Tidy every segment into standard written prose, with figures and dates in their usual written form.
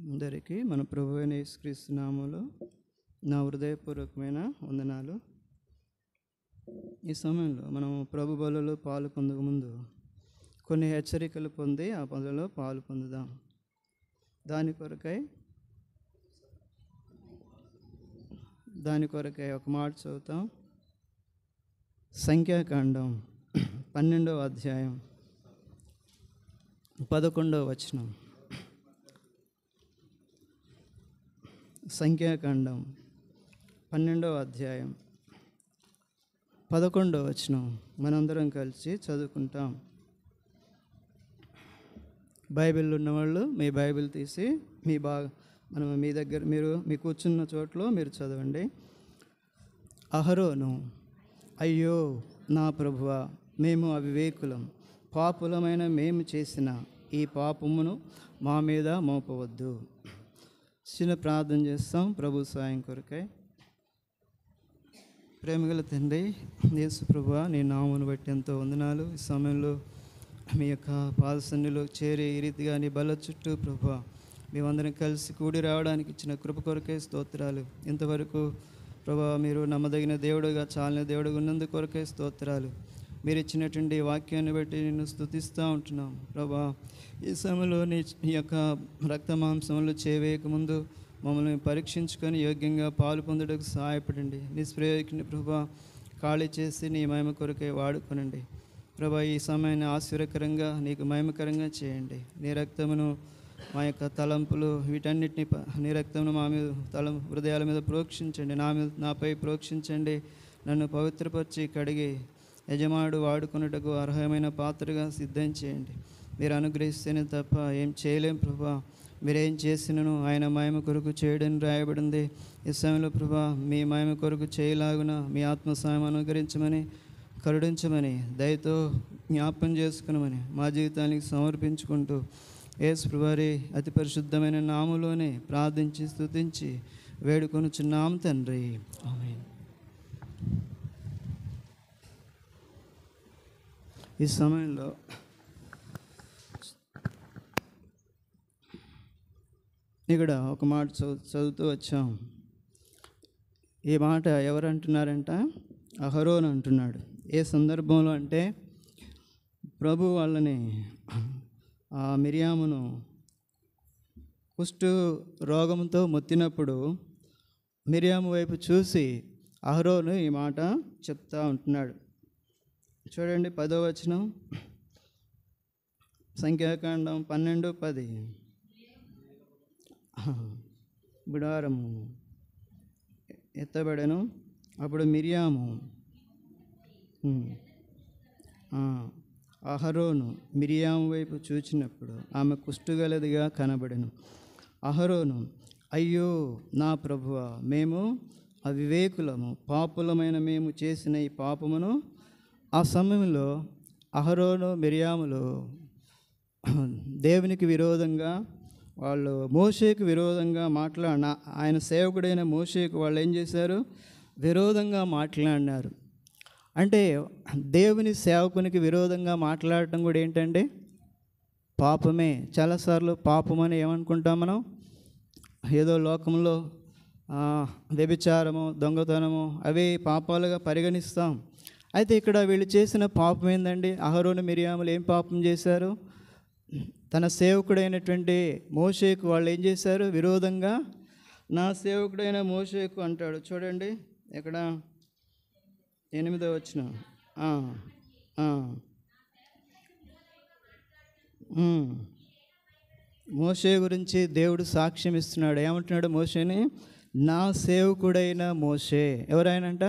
అందరికీ మన ప్రభువైన యేసుక్రీస్తు నామములో నా హృదయపూర్వకమైన వందనాలు. ఈ సమయంలో మనం ప్రభు బలులో పాలు పొందకముందు కొన్ని హెచ్చరికలు పొంది ఆ బలులో పాలు పొందుదాం. దాని కొరకై ఒక మాట చదువుతాం. సంఖ్యాకాండం 12వ అధ్యాయం 11వ వచనం. సంఖ్యాకాండం 12వ అధ్యాయం 11వ వచనం మనందరం కలిసి చదువుకుంటాం. బైబిల్ ఉన్నవాళ్ళు మీ బైబిల్ తీసి మీ దగ్గర మీ కూర్చున్న చోట్లో మీరు చదవండి. అహరోను, అయ్యో నా ప్రభువా, మేము అవివేకులం, పాపులమైన మేము చేసిన ఈ పాపమును మా మీద మోపవద్దు. చిన్న ప్రార్థన చేస్తాం ప్రభు సాయం కొరకై. ప్రేమగల తండ్రి యేసు ప్రభువా, నీ నామమును బట్టి ఎంతో వందనాలు. ఈ సమయంలో మీ యొక్క పాదసన్నిలో చేరే ఈ రీతిగా నీ బల చుట్టూ ప్రభువా మేమందరం కలిసి కూడి రావడానికి ఇచ్చిన కృప కొరకే స్తోత్రాలు. ఇంతవరకు ప్రభువా మీరు నమ్మదగిన దేవుడుగా, చాలిన దేవుడుగా ఉన్నందు కొరకే స్తోత్రాలు. మీరు ఇచ్చినటువంటి వాక్యాన్ని బట్టి నిన్ను స్తుతిస్తూ ఉంటున్నాం ప్రభా. ఈ సమయంలో నీ యొక్క రక్త మాంసములు చేవేయకముందు మమ్మల్ని పరీక్షించుకొని యోగ్యంగా పాలు పొందుటకు సహాయపడండి. నిష్ప్రయోజకుని ప్రభా ఖాళీ చేసి నీ మహిమ కొరకై వాడుకొనండి ప్రభా. ఈ సమయాన్ని ఆశ్చర్యకరంగా నీకు మహిమకరంగా చేయండి. నీ రక్తమును మా యొక్క తలంపులు వీటన్నిటిని నీ రక్తమును మా మీద హృదయాల మీద ప్రోక్షించండి, నాపై ప్రోక్షించండి. నన్ను పవిత్రపరిచి కడిగి యజమానుడు వాడుకున్నటకు అర్హమైన పాత్రగా సిద్ధం చేయండి. మీరు అనుగ్రహిస్తేనే తప్ప ఏం చేయలేం ప్రభా. మీరేం చేసినను ఆయన మహిమ కొరకు చేయడం రాయబడింది. ఈ సమయంలో ప్రభా మీ మహిమ కొరకు చేయలాగున మీ ఆత్మ సాయం అనుగ్రహించమని, కరుణించమని, దయతో జ్ఞాపకం చేసుకునమని మా జీవితానికి సమర్పించుకుంటూ యేసు ప్రభువారి అతి పరిశుద్ధమైన నామములోనే ప్రార్థించి స్తుతించి వేడుకొనుచున్నాం తండ్రి, ఆమేన్. ఈ సమయంలో ఇక్కడ ఒక మాట చదువుతూ వచ్చాం. ఈ మాట ఎవరు అంటున్నారంట? అహరోను అంటున్నాడు. ఏ సందర్భంలో అంటే ప్రభు వాళ్ళని ఆ మిరియామును కుష్టు రోగంతో మొత్తినప్పుడు మిరియాము వైపు చూసి అహరోను ఈ మాట చెప్తా ఉంటున్నాడు. చూడండి 10వ వచనం, సంఖ్యాకాండం 12:10. బిడారము ఎత్తబడెను. అప్పుడు మిరియాము అహరోను మిరియాము వైపు చూచినప్పుడు ఆమె కుష్టుగలదిగా కనబడెను. అహరోను, అయ్యో నా ప్రభువా, మేము అవివేకులము, పాపులమైన మేము చేసిన ఈ పాపమును. ఆ సమయంలో అహరోను మిరియాములు దేవునికి విరోధంగా, వాళ్ళు మోషేకు విరోధంగా ఆయన సేవకుడైన మోషేకు వాళ్ళు ఏం చేశారు? విరోధంగా మాట్లాడినారు. అంటే దేవుని సేవకునికి విరోధంగా మాట్లాడటం కూడా ఏంటంటే పాపమే. చాలాసార్లు పాపమని ఏమనుకుంటాం మనం? ఏదో లోకంలో వ్యభిచారము, దొంగతనము అవే పాపాలుగా పరిగణిస్తాం. అయితే ఇక్కడ వీళ్ళు చేసిన పాపం ఏందండి? అహరోను మిరియాములు ఏం పాపం చేశారు? తన సేవకుడైనటువంటి మోషేకు వాళ్ళు ఏం చేశారు? విరోధంగా. నా సేవకుడైన మోషేకు అంటాడు. చూడండి ఇక్కడ 8వ వచనం. మోషే గురించి దేవుడు సాక్ష్యం ఇస్తున్నాడు. ఏమంటున్నాడు మోషేని? నా సేవకుడైన మోషే. ఎవరైనంట?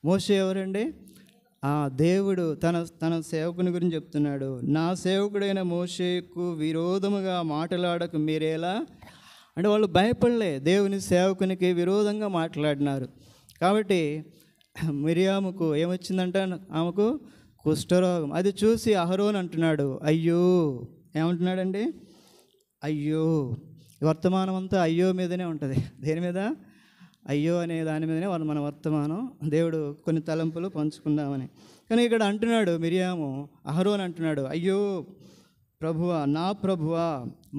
మోషే ఎవరండి? దేవుడు తన సేవకుని గురించి చెప్తున్నాడు. నా సేవకుడైన మోషేకు విరోధముగా మాట్లాడకు మీరేలా అంటే వాళ్ళు భయపడలే. దేవుని సేవకునికి విరోధంగా మాట్లాడినారు. కాబట్టి మిరియాముకు ఏమొచ్చిందంట? ఆమెకు కుష్ఠరోగం. అది చూసి అహరోను అంటున్నాడు, అయ్యో. ఏమంటున్నాడండి? అయ్యో. వర్తమానం అంతా అయ్యో మీదనే ఉంటుంది. దేని మీద? అయ్యో అనే దాని మీదనే మన వర్తమానం. దేవుడు కొన్ని తలంపులు పంచుకుందామని. కానీ ఇక్కడ అంటున్నాడు మిరియాము, అహరోను అంటున్నాడు, అయ్యో ప్రభువా, నా ప్రభువా,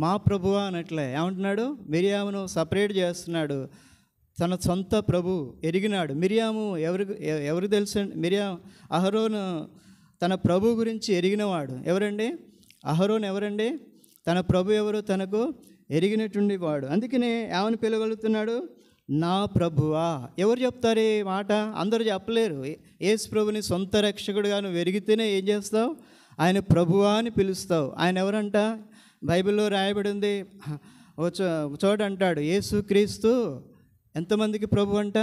మా ప్రభువా అనట్లే. ఏమంటున్నాడు? మిరియామును సపరేట్ చేస్తున్నాడు. తన సొంత ప్రభు ఎరిగినాడు. మిరియాము ఎవరు తెలుసు? అహరోను తన ప్రభు గురించి ఎరిగినవాడు. ఎవరండి? అహరోను ఎవరండి? తన ప్రభు ఎవరు తనకు ఎరిగినటువంటి వాడు. అందుకనే ఏమని పిలవగలుగుతున్నాడు? నా ప్రభువా. ఎవరు చెప్తారు ఈ మాట? అందరూ చెప్పలేరు. యేసు ప్రభుని సొంత రక్షకుడుగా నువ్వు ఎరిగితేనే ఏం చేస్తావు? ఆయన ప్రభువా అని పిలుస్తావు. ఆయన ఎవరంట? బైబిల్లో రాయబడి ఉంది. చోట అంటాడు, యేసుక్రీస్తు ఎంతమందికి ప్రభు అంట?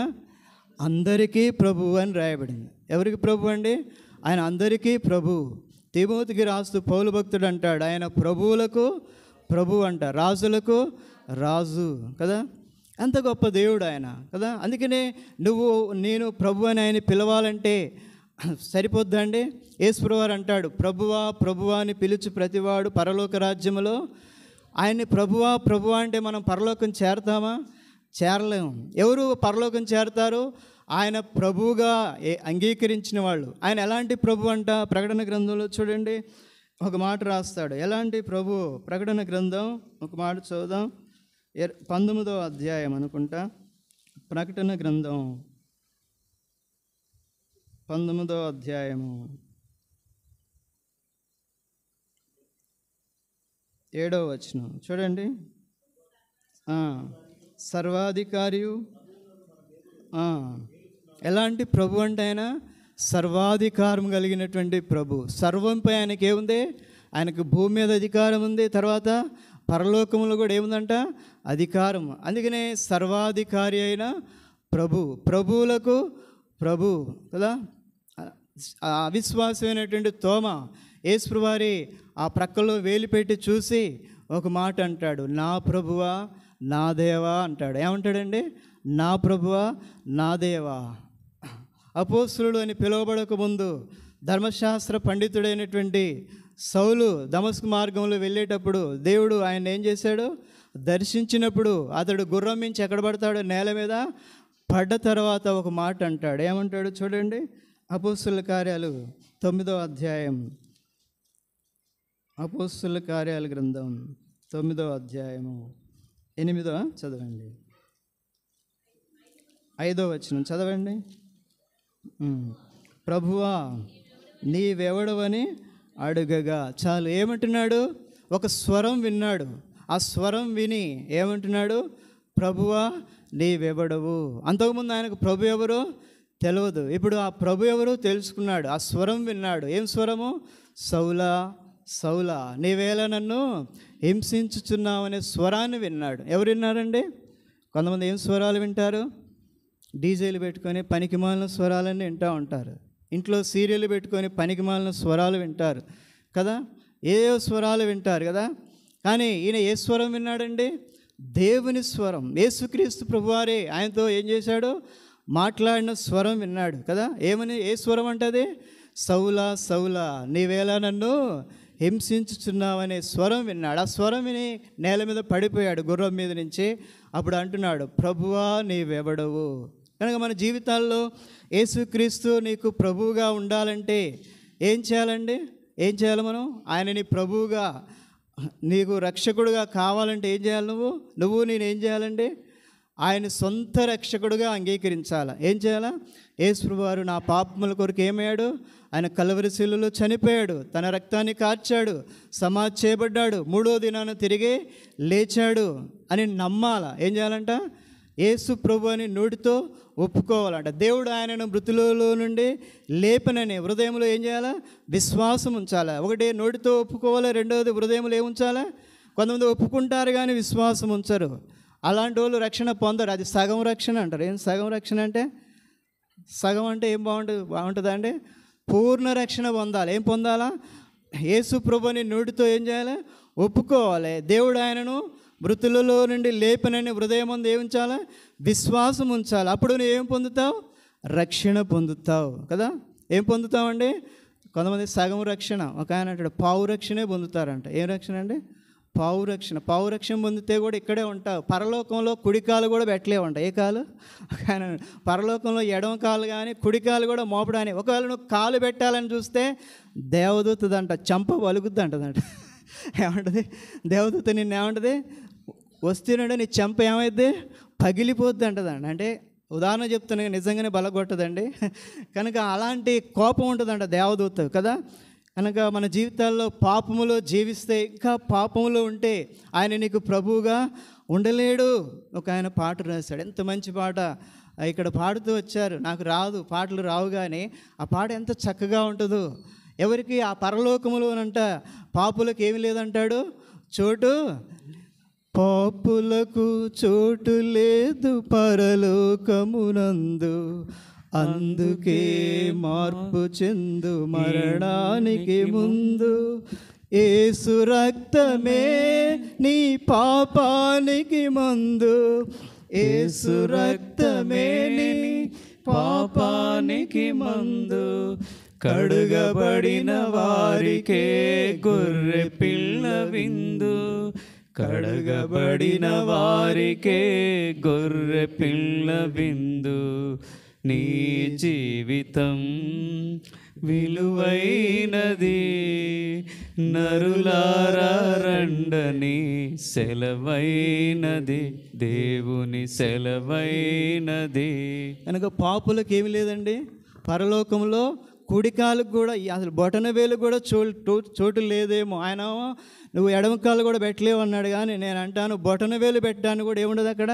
అందరికీ ప్రభు అని రాయబడింది. ఎవరికి ప్రభు అండి? ఆయన అందరికీ ప్రభు. తిమోతికి రాస్తూ పౌలు భక్తుడు అంటాడు, ఆయన ప్రభువులకు ప్రభు అంట, రాజులకు రాజు కదా. అంత గొప్ప దేవుడు ఆయన కదా. అందుకనే నేను ప్రభు అని ఆయన పిలవాలంటే సరిపోద్దా అండి? యేసుప్రభువారు అంటాడు, ప్రభువా ప్రభువా అని పిలుచు ప్రతివాడు పరలోక రాజ్యములో. ఆయన్ని ప్రభువా ప్రభువా అంటే మనం పరలోకం చేరతామా? చేరలేము. ఎవరు పరలోకం చేరతారు? ఆయన ప్రభువుగా అంగీకరించిన వాళ్ళు. ఆయన ఎలాంటి ప్రభు అంట? ప్రకటన గ్రంథంలో చూడండి, ఒక మాట రాస్తాడు. ఎలాంటి ప్రభు? ప్రకటన గ్రంథం ఒక మాట చదువుదాం. 19వ అధ్యాయం అనుకుంటా. ప్రకటన గ్రంథం 19వ అధ్యాయము 7వ వచనం చూడండి. సర్వాధికారియు. ఎలాంటి ప్రభు అంటే ఆయన సర్వాధికారం కలిగినటువంటి ప్రభు. సర్వంపై ఆయనకి ఏముంది? ఆయనకు భూమి మీద అధికారం ఉంది. తర్వాత పరలోకములో కూడా ఏముందంట? అధికారం. అందుకనే సర్వాధికారి అయిన ప్రభు, ప్రభువులకు ప్రభు కదా. అవిశ్వాసమైనటువంటి తోమ యేసువారి ఆ ప్రక్కలో వేలు పెట్టి చూసి ఒక మాట అంటాడు, నా ప్రభువా నా దేవా అంటాడు. ఏమంటాడండి? నా ప్రభువా నా దేవా. అపోస్తలుడు అని పిలువబడక ముందు ధర్మశాస్త్ర పండితుడైనటువంటి సౌలు దమస్కు మార్గంలో వెళ్ళేటప్పుడు దేవుడు ఆయన ఏం చేశాడు? దర్శించినప్పుడు అతడు గుర్రం మించి ఎక్కడ పడతాడు? నేల మీద పడ్డ తర్వాత ఒక మాట అంటాడు. ఏమంటాడు చూడండి. అపోస్తలుల కార్యాలు 9వ అధ్యాయం. అపోస్తలుల కార్యాల గ్రంథం 9వ అధ్యాయము 8వ చదవండి. 5వ వచనం చదవండి. ప్రభువా నీవెవడవని అడుగగా చాలు. ఏమంటున్నాడు? ఒక స్వరం విన్నాడు. ఆ స్వరం విని ఏమంటున్నాడు? ప్రభువా నీవెవడవు. అంతకుముందు ఆయనకు ప్రభు ఎవరో తెలియదు. ఇప్పుడు ఆ ప్రభు ఎవరో తెలుసుకున్నాడు. ఆ స్వరం విన్నాడు. ఏం స్వరము? సౌలా సౌలా నీవేళ నన్ను హింసించుచున్నావు అనే స్వరాన్ని విన్నాడు. ఎవరు విన్నారండి? కొంతమంది ఏం స్వరాలు వింటారు? డీజేలు పెట్టుకొని పనికిమాలిన స్వరాలన్నీ వింటూ ఉంటారు. ఇంట్లో సీరియల్ పెట్టుకొని పనికిమాలిన స్వరాలు వింటారు కదా. ఏ స్వరాలు వింటారు కదా. కానీ ఈయన ఏ స్వరం విన్నాడండి? దేవుని స్వరం. యేసుక్రీస్తు ప్రభువారే ఆయనతో ఏం చేశాడు? మాట్లాడిన స్వరం విన్నాడు కదా. ఏమని? ఏ స్వరం అంటది? సౌలా సౌలా నీవేళ నన్ను హింసించుచున్నావనే స్వరం విన్నాడు. ఆ స్వరం విని నేల మీద పడిపోయాడు గుర్రం మీద నుంచి. అప్పుడు అంటున్నాడు, ప్రభువా నీవెవడవు. కనుక మన జీవితాల్లో యేసుక్రీస్తు నీకు ప్రభువుగా ఉండాలంటే ఏం చేయాలండి? ఏం చేయాలి మనం? ఆయనని ప్రభువుగా నీకు రక్షకుడుగా కావాలంటే ఏం చేయాలి? నువ్వు నేనేం చేయాలండి? ఆయన సొంత రక్షకుడుగా అంగీకరించాలి. ఏం చేయాలా? యేసువారు నా పాపముల కొరకు ఏమయ్యాడు? ఆయన కల్వరి శిలువలో చనిపోయాడు, తన రక్తాన్ని కార్చాడు, సమాధి చేయబడ్డాడు, 3వ దినాన తిరిగి లేచాడు అని నమ్మాలా. ఏం చేయాలంట? యేసు ప్రభు అని నోటితో ఒప్పుకోవాలంట. దేవుడు ఆయనను మృతులలో నుండి లేపనని హృదయంలో ఏం చేయాలా? విశ్వాసం ఉంచాలా. ఒకటి నోటితో ఒప్పుకోవాలి, రెండవది హృదయంలో ఏముంచాలా? కొంతమంది ఒప్పుకుంటారు కానీ విశ్వాసం ఉంచరు. అలాంటి వాళ్ళు రక్షణ పొందరు. అది సగం రక్షణ అంటారు. ఏం సగం రక్షణ అంటే? సగం అంటే ఏం బాగుంటుందా అండి? పూర్ణ రక్షణ పొందాలి. ఏం పొందాలా? యేసు ప్రభుని నోటితో ఏం చేయాలి? ఒప్పుకోవాలి. దేవుడు ఆయనను మృతులలో నుండి లేపనని హృదయం ముందు ఏం ఉంచాలా? విశ్వాసం ఉంచాలి. అప్పుడు నువ్వు ఏం పొందుతావు? రక్షణ పొందుతావు కదా. ఏం పొందుతావండి? కొంతమంది సగం రక్షణ, ఒక ఆయన అంటాడు పావు రక్షణే పొందుతారంట. ఏం రక్షణ అండి? పావు రక్షణ. పావు రక్షణ పొందితే కూడా ఇక్కడే ఉంటావు. పరలోకంలో కుడికాలు కూడా పెట్టలేవంట. ఏ కాలు? ఆయన పరలోకంలో ఎడమ కాలు కానీ కుడికాలు కూడా మోపడానికి. ఒకవేళ నువ్వు కాలు పెట్టాలని చూస్తే దేవదూతదంట, చంప వలుగుద్ది అంటదంట. ఏమంటుంది దేవదూత నిన్ను ఏమంటుంది, వస్తున్నాడు నీ చెంప ఏమైద్ది, పగిలిపోద్ది అంటదండి. అంటే ఉదాహరణ చెప్తున్నాను, నిజంగానే బలగొట్టదండి. కనుక అలాంటి కోపం ఉంటుందంట దేవదూత కదా. కనుక మన జీవితాల్లో పాపములో జీవిస్తే, ఇంకా పాపములో ఉంటే ఆయన నీకు ప్రభువుగా ఉండలేడు. ఒక ఆయన పాట రాశాడు, ఎంత మంచి పాట ఇక్కడ పాడుతూ వచ్చారు. నాకు రాదు, పాటలు రావు, కానీ ఆ పాట ఎంత చక్కగా ఉంటుందో. ఎవరికి ఆ పరలోకములోనంట పాపులకు ఏమి లేదంటాడు చోటు, పాపులకు చోటు లేదు పరలోకమునందు, అందుకే మార్పు చెందు మరణానికి ముందు, యేసు రక్తమే నీ పాపానికి మందు, యేసు రక్తమే నీ పాపానికి మందు, కడుగబడిన వారికే గొర్రె పిల్ల విందు, కడగబడిన వారికే గొర్రె పిల్ల విందు, నీ జీవితం విలువైనది, నరులారా రండని సెలవైనది, దేవుని సెలవైనది. కనుక పాపులకు ఏమి లేదండి పరలోకంలో, కుడికాలకు కూడా అసలు బొటన వేలు కూడా చోటు లేదేమో. ఆయన నువ్వు ఎడమకాలు కూడా పెట్టలేవు అన్నాడు, కానీ నేను అంటాను బొటన వేలు పెట్టడానికి కూడా ఏముండదు అక్కడ.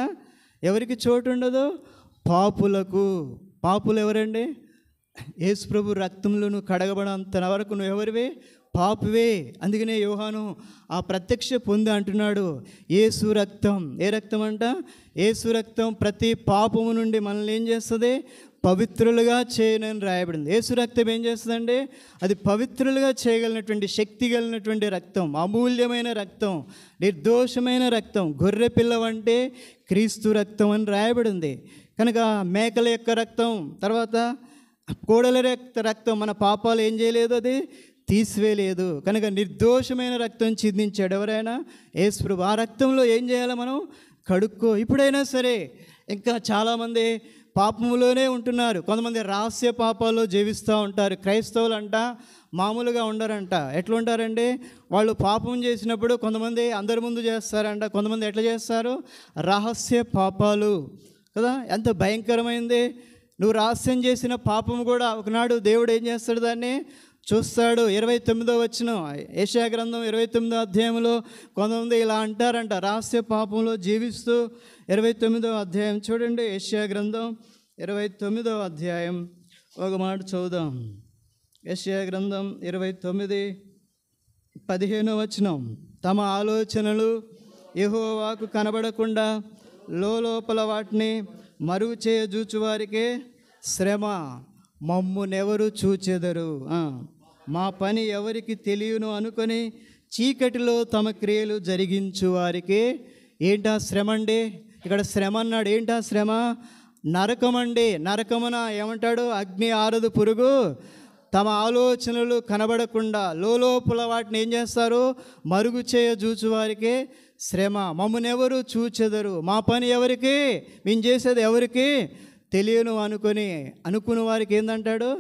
ఎవరికి చోటు ఉండదు? పాపులకు. పాపులు ఎవరండి? యేసు ప్రభు రక్తంలో నువ్వు కడగబడంత వరకు నువ్వు ఎవరివే? పాపువే. అందుకనే యోహాను ఆ ప్రత్యక్ష పొంది అంటున్నాడు, యేసు రక్తం. ఏ రక్తం అంట? యేసు రక్తం ప్రతి పాపము నుండి మనల్ని ఏం చేస్తుంది? పవిత్రులుగా చేయనని రాయబడింది. యేసు రక్తం ఏం చేస్తుందండి? అది పవిత్రులుగా చేయగలిగినటువంటి శక్తి కలిగినటువంటి రక్తం, అమూల్యమైన రక్తం, నిర్దోషమైన రక్తం. గొర్రె పిల్ల అంటే క్రీస్తు రక్తం అని రాయబడింది. కనుక మేకల యొక్క రక్తం, తర్వాత కోడల రక్తం మన పాపాలు ఏం చేయలేదు, అది తీసివేయలేదు. కనుక నిర్దోషమైన రక్తం చిందించాడు ఎవరైనా? యేసు ప్రభు. ఆ రక్తంలో ఏం చేయాలి మనం? కడుక్కో. ఇప్పుడైనా సరే ఇంకా చాలామంది పాపములోనే ఉంటున్నారు. కొంతమంది రహస్య పాపాల్లో జీవిస్తూ ఉంటారు. క్రైస్తవులు అంట మామూలుగా ఉండరంట. ఎట్లా ఉంటారండి? వాళ్ళు పాపం చేసినప్పుడు కొంతమంది అందరి ముందు చేస్తారంట, కొంతమంది ఎట్లా చేస్తారు? రహస్య పాపాలు కదా. ఎంత భయంకరమైంది! నువ్వు రహస్యం చేసిన పాపం కూడా ఒకనాడు దేవుడు ఏం చేస్తాడు? దాన్ని చూస్తాడు. 29వ వచనం యెషయా గ్రంథం 29వ అధ్యాయంలో కొంతమంది ఇలా అంటారంట, రహస్య పాపంలో జీవిస్తూ. 29వ అధ్యాయం చూడండి, యెషయా గ్రంథం 29వ అధ్యాయం ఒక మాట చదువుదాం. యెషయా గ్రంథం 29:15 వచనం. తమ ఆలోచనలు యెహోవాకు కనబడకుండా లోపల వాటిని మరుగు చేయజూచు వారికే శ్రమ, మమ్మునెవరు చూచెదరు, మా పని ఎవరికి తెలియను అనుకొని చీకటిలో తమ క్రియలు జరిగించు వారికి. ఏంటా శ్రమ అండి? ఇక్కడ శ్రమ అన్నాడు. ఏంటా శ్రమ? నరకం అండి. నరకమున ఏమంటాడు? అగ్ని ఆరదు పురుగు. తమ ఆలోచనలు కనబడకుండా లోపల వాటిని ఏం చేస్తారు? మరుగు చేయ చూచు వారికి శ్రమ, మమ్మల్నెవరు చూచెదరు, మా పని ఎవరికి, మేము చేసేది ఎవరికి తెలియను అనుకున్న వారికి ఏందంటాడు?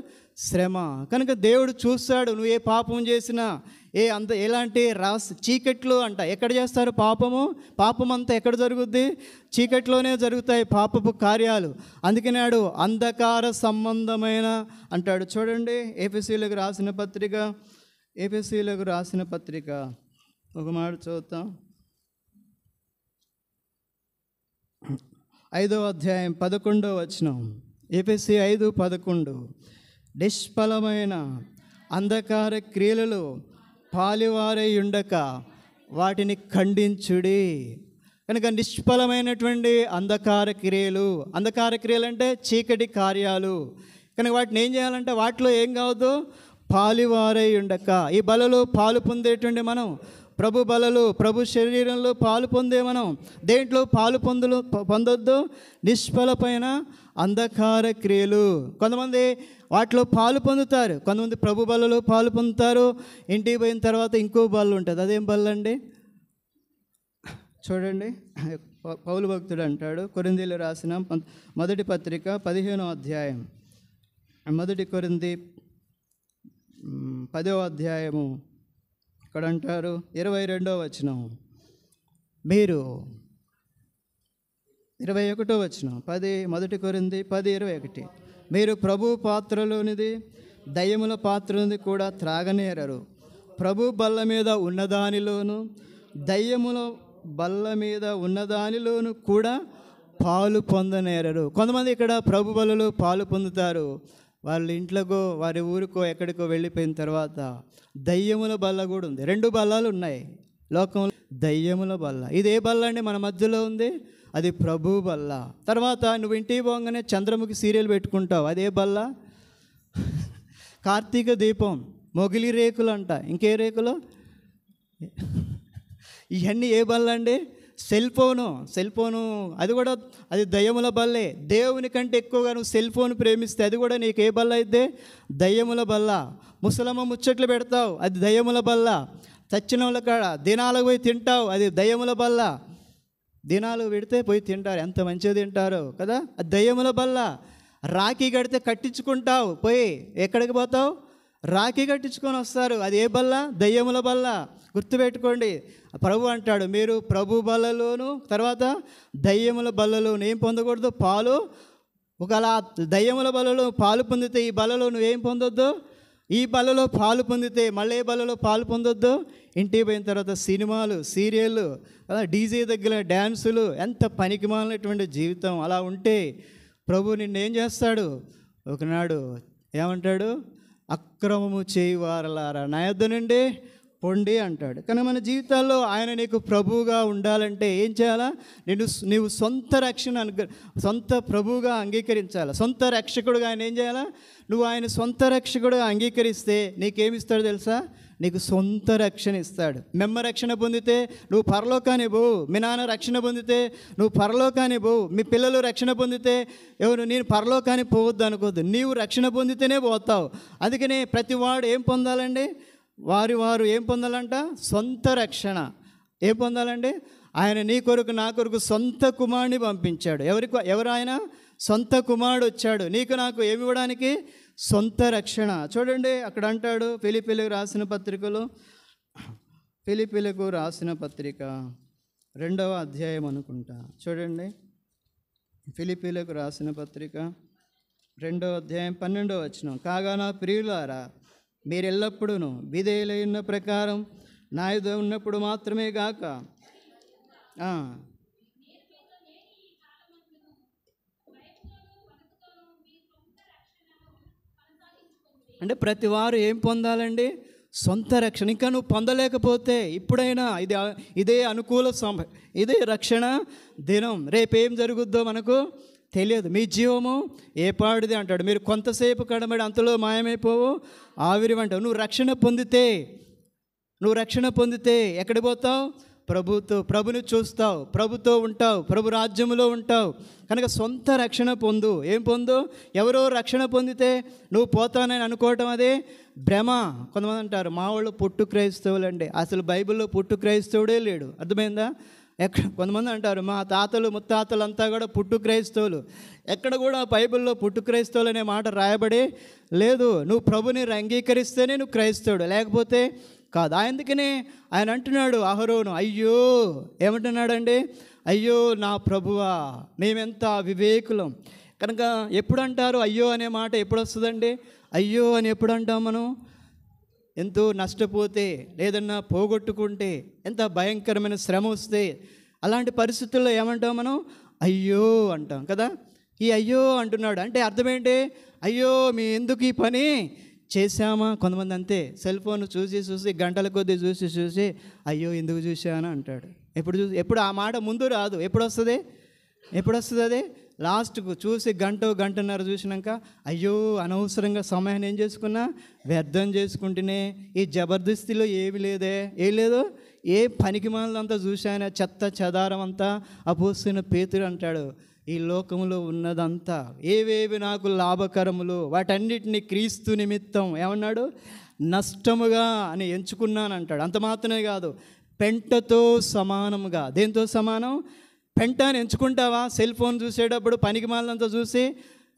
శ్రమ. కనుక దేవుడు చూస్తాడు నువ్వు ఏ పాపం చేసినా, ఎలాంటి చీకట్లు అంట. ఎక్కడ చేస్తారు పాపము? పాపం అంతా ఎక్కడ జరుగుద్ది? చీకట్లోనే జరుగుతాయి పాపపు కార్యాలు. అందుకనాడు అంధకార సంబంధమైన అంటాడు. చూడండి, ఎఫెసీయులకు రాసిన పత్రిక ఒక మాట చదువుతాం. 5వ అధ్యాయం 11వ వచనం. ఎఫెసీ 5:11. నిష్ఫలమైన అంధకార క్రియలలో పాలివారై ఉండక వాటిని ఖండించుడి. కనుక నిష్ఫలమైనటువంటి అంధకార క్రియలు అంటే చీకటి కార్యాలు. కనుక వాటిని ఏం చేయాలంటే వాటిలో ఏం కావద్దు? పాలివారై ఉండక. ఈ బలలో పాలు పొందేటువంటి మనం ప్రభు బలలో, ప్రభు శరీరంలో పాలు పొందే మనం దేంట్లో పాలు పొందొద్దు? నిష్ఫలమైన అంధకార క్రియలు. కొంతమంది వాటిలో పాలు పొందుతారు, కొంతమంది ప్రభు బలలో పాలు పొందుతారు. ఇంటికి పోయిన తర్వాత ఇంకో బల్ల ఉంటుంది. అదేం బల్ల అండి? చూడండి, పౌలు భక్తుడు అంటాడు, కొరింథీయులకు రాసిన మొదటి పత్రిక 15వ అధ్యాయం, 1 కొరింథీ 10వ అధ్యాయము ఇక్కడ అంటారు 22వ వచనం, మీరు 21వ వచనం, 1 కొరింథీ 10:21, మీరు ప్రభు పాత్రలోనిది దయ్యముల పాత్రలోనిది కూడా త్రాగనేరరు, ప్రభు బల్ల మీద ఉన్నదానిలోను దయ్యముల బల్ల మీద ఉన్నదానిలోను కూడా పాలు పొందనేరరు. కొంతమంది ఇక్కడ ప్రభు బలలో పాలు పొందుతారు, వాళ్ళ ఇంట్లోకో వారి ఊరికో ఎక్కడికో వెళ్ళిపోయిన తర్వాత దయ్యముల బల్ల కూడా ఉంది. 2 బల్లాలు ఉన్నాయి లోకంలో. దయ్యముల బల్ల, ఇది ఏ బల్ల అండి? మన మధ్యలో ఉంది, అది ప్రభు బల్ల. తర్వాత నువ్వు ఇంటికి పోగానే చంద్రముఖి సీరియల్ పెట్టుకుంటావు, అదే బల్ల. కార్తీక దీపం, మొగిలి రేకులు అంట, ఇంకే రేకులు, ఇవన్నీ ఏ బల్ల అండి? సెల్ ఫోను, అది కూడా అది దయ్యముల బల్లే. దేవుని కంటే ఎక్కువగా నువ్వు సెల్ ఫోన్ ప్రేమిస్తే అది కూడా నీకు ఏ బల్ల అయితే? దయ్యముల బల్ల. ముసలమ్మ ముచ్చట్లు పెడతావు, అది దయ్యముల బల్ల. చచ్చిన వాళ్ళ కాడ దినాలకు పోయి తింటావు, అది దయ్యముల బల్ల. దినాలు పెడితే పోయి తింటారు, ఎంత మంచిగా తింటారో కదా, అది దయ్యముల బల్ల. రాఖీ కడితే కట్టించుకుంటావు, పోయి ఎక్కడికి పోతావు? రాఖీ కట్టించుకొని వస్తారు, అది ఏ బల్ల? దయ్యముల బల్ల. గుర్తుపెట్టుకోండి, ప్రభు అంటాడు మీరు ప్రభు బల్లలోను తర్వాత దయ్యముల బల్లలోను ఏం పొందకూడదు? పాలు. ఒకవేళ దయ్యముల బల్లలో పాలు పొందితే ఈ బల్లలో నువ్వేం పొందొద్దు? ఈ బల్లలో పాలు పొందితే మళ్ళీ ఏ బల్లలో పాలు పొందొద్దు? ఇంటికి పోయిన తర్వాత సినిమాలు, సీరియళ్ళు, డీజే దగ్గర డ్యాన్సులు, ఎంత పనికిమాలినటువంటి జీవితం. అలా ఉంటే ప్రభు నిన్నేం చేస్తాడు? ఒకనాడు ఏమంటాడు? అక్రమము చేయువారలారా నా యొద్ద నుండి పొండి అంటాడు. కానీ మన జీవితాల్లో ఆయన నీకు ప్రభువుగా ఉండాలంటే ఏం చేయాలా? నీవు సొంత సొంత ప్రభువుగా అంగీకరించాలి. సొంత రక్షకుడుగా ఆయన ఏం చేయాలా? నువ్వు ఆయన సొంత రక్షకుడుగా అంగీకరిస్తే నీకేమిస్తాడు తెలుసా? నీకు సొంత రక్షణ ఇస్తాడు. మెమ్మ రక్షణ పొందితే నువ్వు పరలోకాన్ని పోవు, మీ నాన్న రక్షణ పొందితే నువ్వు పరలోకాన్ని పోవు, మీ పిల్లలు రక్షణ పొందితే నేను పరలోకాన్ని పోవద్దు అనుకోవద్దు, నీవు రక్షణ పొందితేనే పోతావు. అందుకనే ప్రతి వాడు ఏం పొందాలండి? వారు ఏం పొందాలంట? సొంత రక్షణ. ఏం పొందాలండి? ఆయన నీ కొరకు నా కొరకు సొంత కుమారుని పంపించాడు. ఎవరు ఆయన? సొంత కుమారుడు వచ్చాడు నీకు నాకు ఏమి ఇవ్వడానికి? సొంత రక్షణ. చూడండి అక్కడ అంటాడు ఫిలిప్పీలకు రాసిన పత్రికలో, ఫిలిప్పీలకు రాసిన పత్రిక 2వ అధ్యాయం అనుకుంటా, చూడండి ఫిలిప్పీలకు రాసిన పత్రిక 2వ అధ్యాయం 12వ వచనం, కాగా నా ప్రియులారా మీరు ఎల్లప్పుడూ విధేయులైన ప్రకారం నా యొద్ద ఉన్నప్పుడు మాత్రమే గాక అంటే ప్రతి వారు ఏం పొందాలండి? సొంత రక్షణ. ఇంకా నువ్వు పొందలేకపోతే ఇప్పుడైనా ఇదే అనుకూల సమయం, ఇదే రక్షణ దినం. రేపేం జరుగుద్దో మనకు తెలియదు. మీ జీవము ఏ పాడిది అంటాడు. మీరు కొంతసేపు కడబడి అంతలో మాయమైపోవు ఆవిరి అంటావు. నువ్వు రక్షణ పొందితే ఎక్కడికి పోతావు? ప్రభుని చూస్తావు, ప్రభుతో ఉంటావు, ప్రభు రాజ్యములో ఉంటావు. కనుక సొంత రక్షణ పొందు. ఏం పొందు? ఎవరో రక్షణ పొందితే నువ్వు పోతానని అనుకోవటం అదే భ్రమ. కొంతమంది అంటారు మా వాళ్ళు పుట్టు క్రైస్తవులు అండి. అసలు బైబిల్లో పుట్టు క్రైస్తవుడే లేడు. అర్థమైందా? కొంతమంది అంటారు మా తాతలు ముత్తాతలు అంతా కూడా పుట్టు క్రైస్తవులు. ఎక్కడ కూడా బైబిల్లో పుట్టు క్రైస్తవులు అనే మాట రాయబడి లేదు. నువ్వు ప్రభుని అంగీకరిస్తేనే నువ్వు క్రైస్తవుడు, లేకపోతే కాదు. అందుకనే ఆయన అంటున్నాడు అహరోను, అయ్యో ఏమంటున్నాడండి? అయ్యో నా ప్రభువా, మేమెంత వివేకులం. కనుక ఎప్పుడు అంటారు అయ్యో అనే మాట? ఎప్పుడు వస్తుందండి అయ్యో అని? ఎప్పుడు అంటాం మనం? ఎంతో నష్టపోతే, లేదన్నా పోగొట్టుకుంటే, ఎంత భయంకరమైన శ్రమ వస్తే, అలాంటి పరిస్థితుల్లో ఏమంటాం మనం? అయ్యో అంటాం కదా. ఈ అయ్యో అంటున్నాడు అంటే అర్థం ఏంటి? అయ్యో మీ ఎందుకు ఈ పని చేశామా? కొంతమంది అంతే, సెల్ ఫోన్ చూసి గంటల కొద్దీ చూసి అయ్యో ఎందుకు చూసాను అంటాడు. ఎప్పుడు ఆ మాట ముందు రాదు. ఎప్పుడు వస్తుంది అది? లాస్ట్కు చూసి గంటన్నర చూసినాక అయ్యో అనవసరంగా సమయాన్ని ఏం చేసుకున్నా వ్యర్థం చేసుకుంటేనే. ఈ జబర్దస్తిలో ఏమి లేదు, ఏ పనికి మాలంతా చూశాను, చెత్త చెదారం అంతా. అపోస్తలుడైన పేతురు అంటాడు ఈ లోకంలో ఉన్నదంతా ఏవేవి నాకు లాభకరములు వాటన్నిటిని క్రీస్తు నిమిత్తం ఏమన్నాడు? నష్టముగా అని ఎంచుకున్నాను అంటాడు. అంత మాత్రమే కాదు, పెంటతో సమానముగా. దేంతో సమానం? పెంటని ఎంచుకుంటావా? సెల్ ఫోన్ చూసేటప్పుడు పనికి మాలంతా చూసి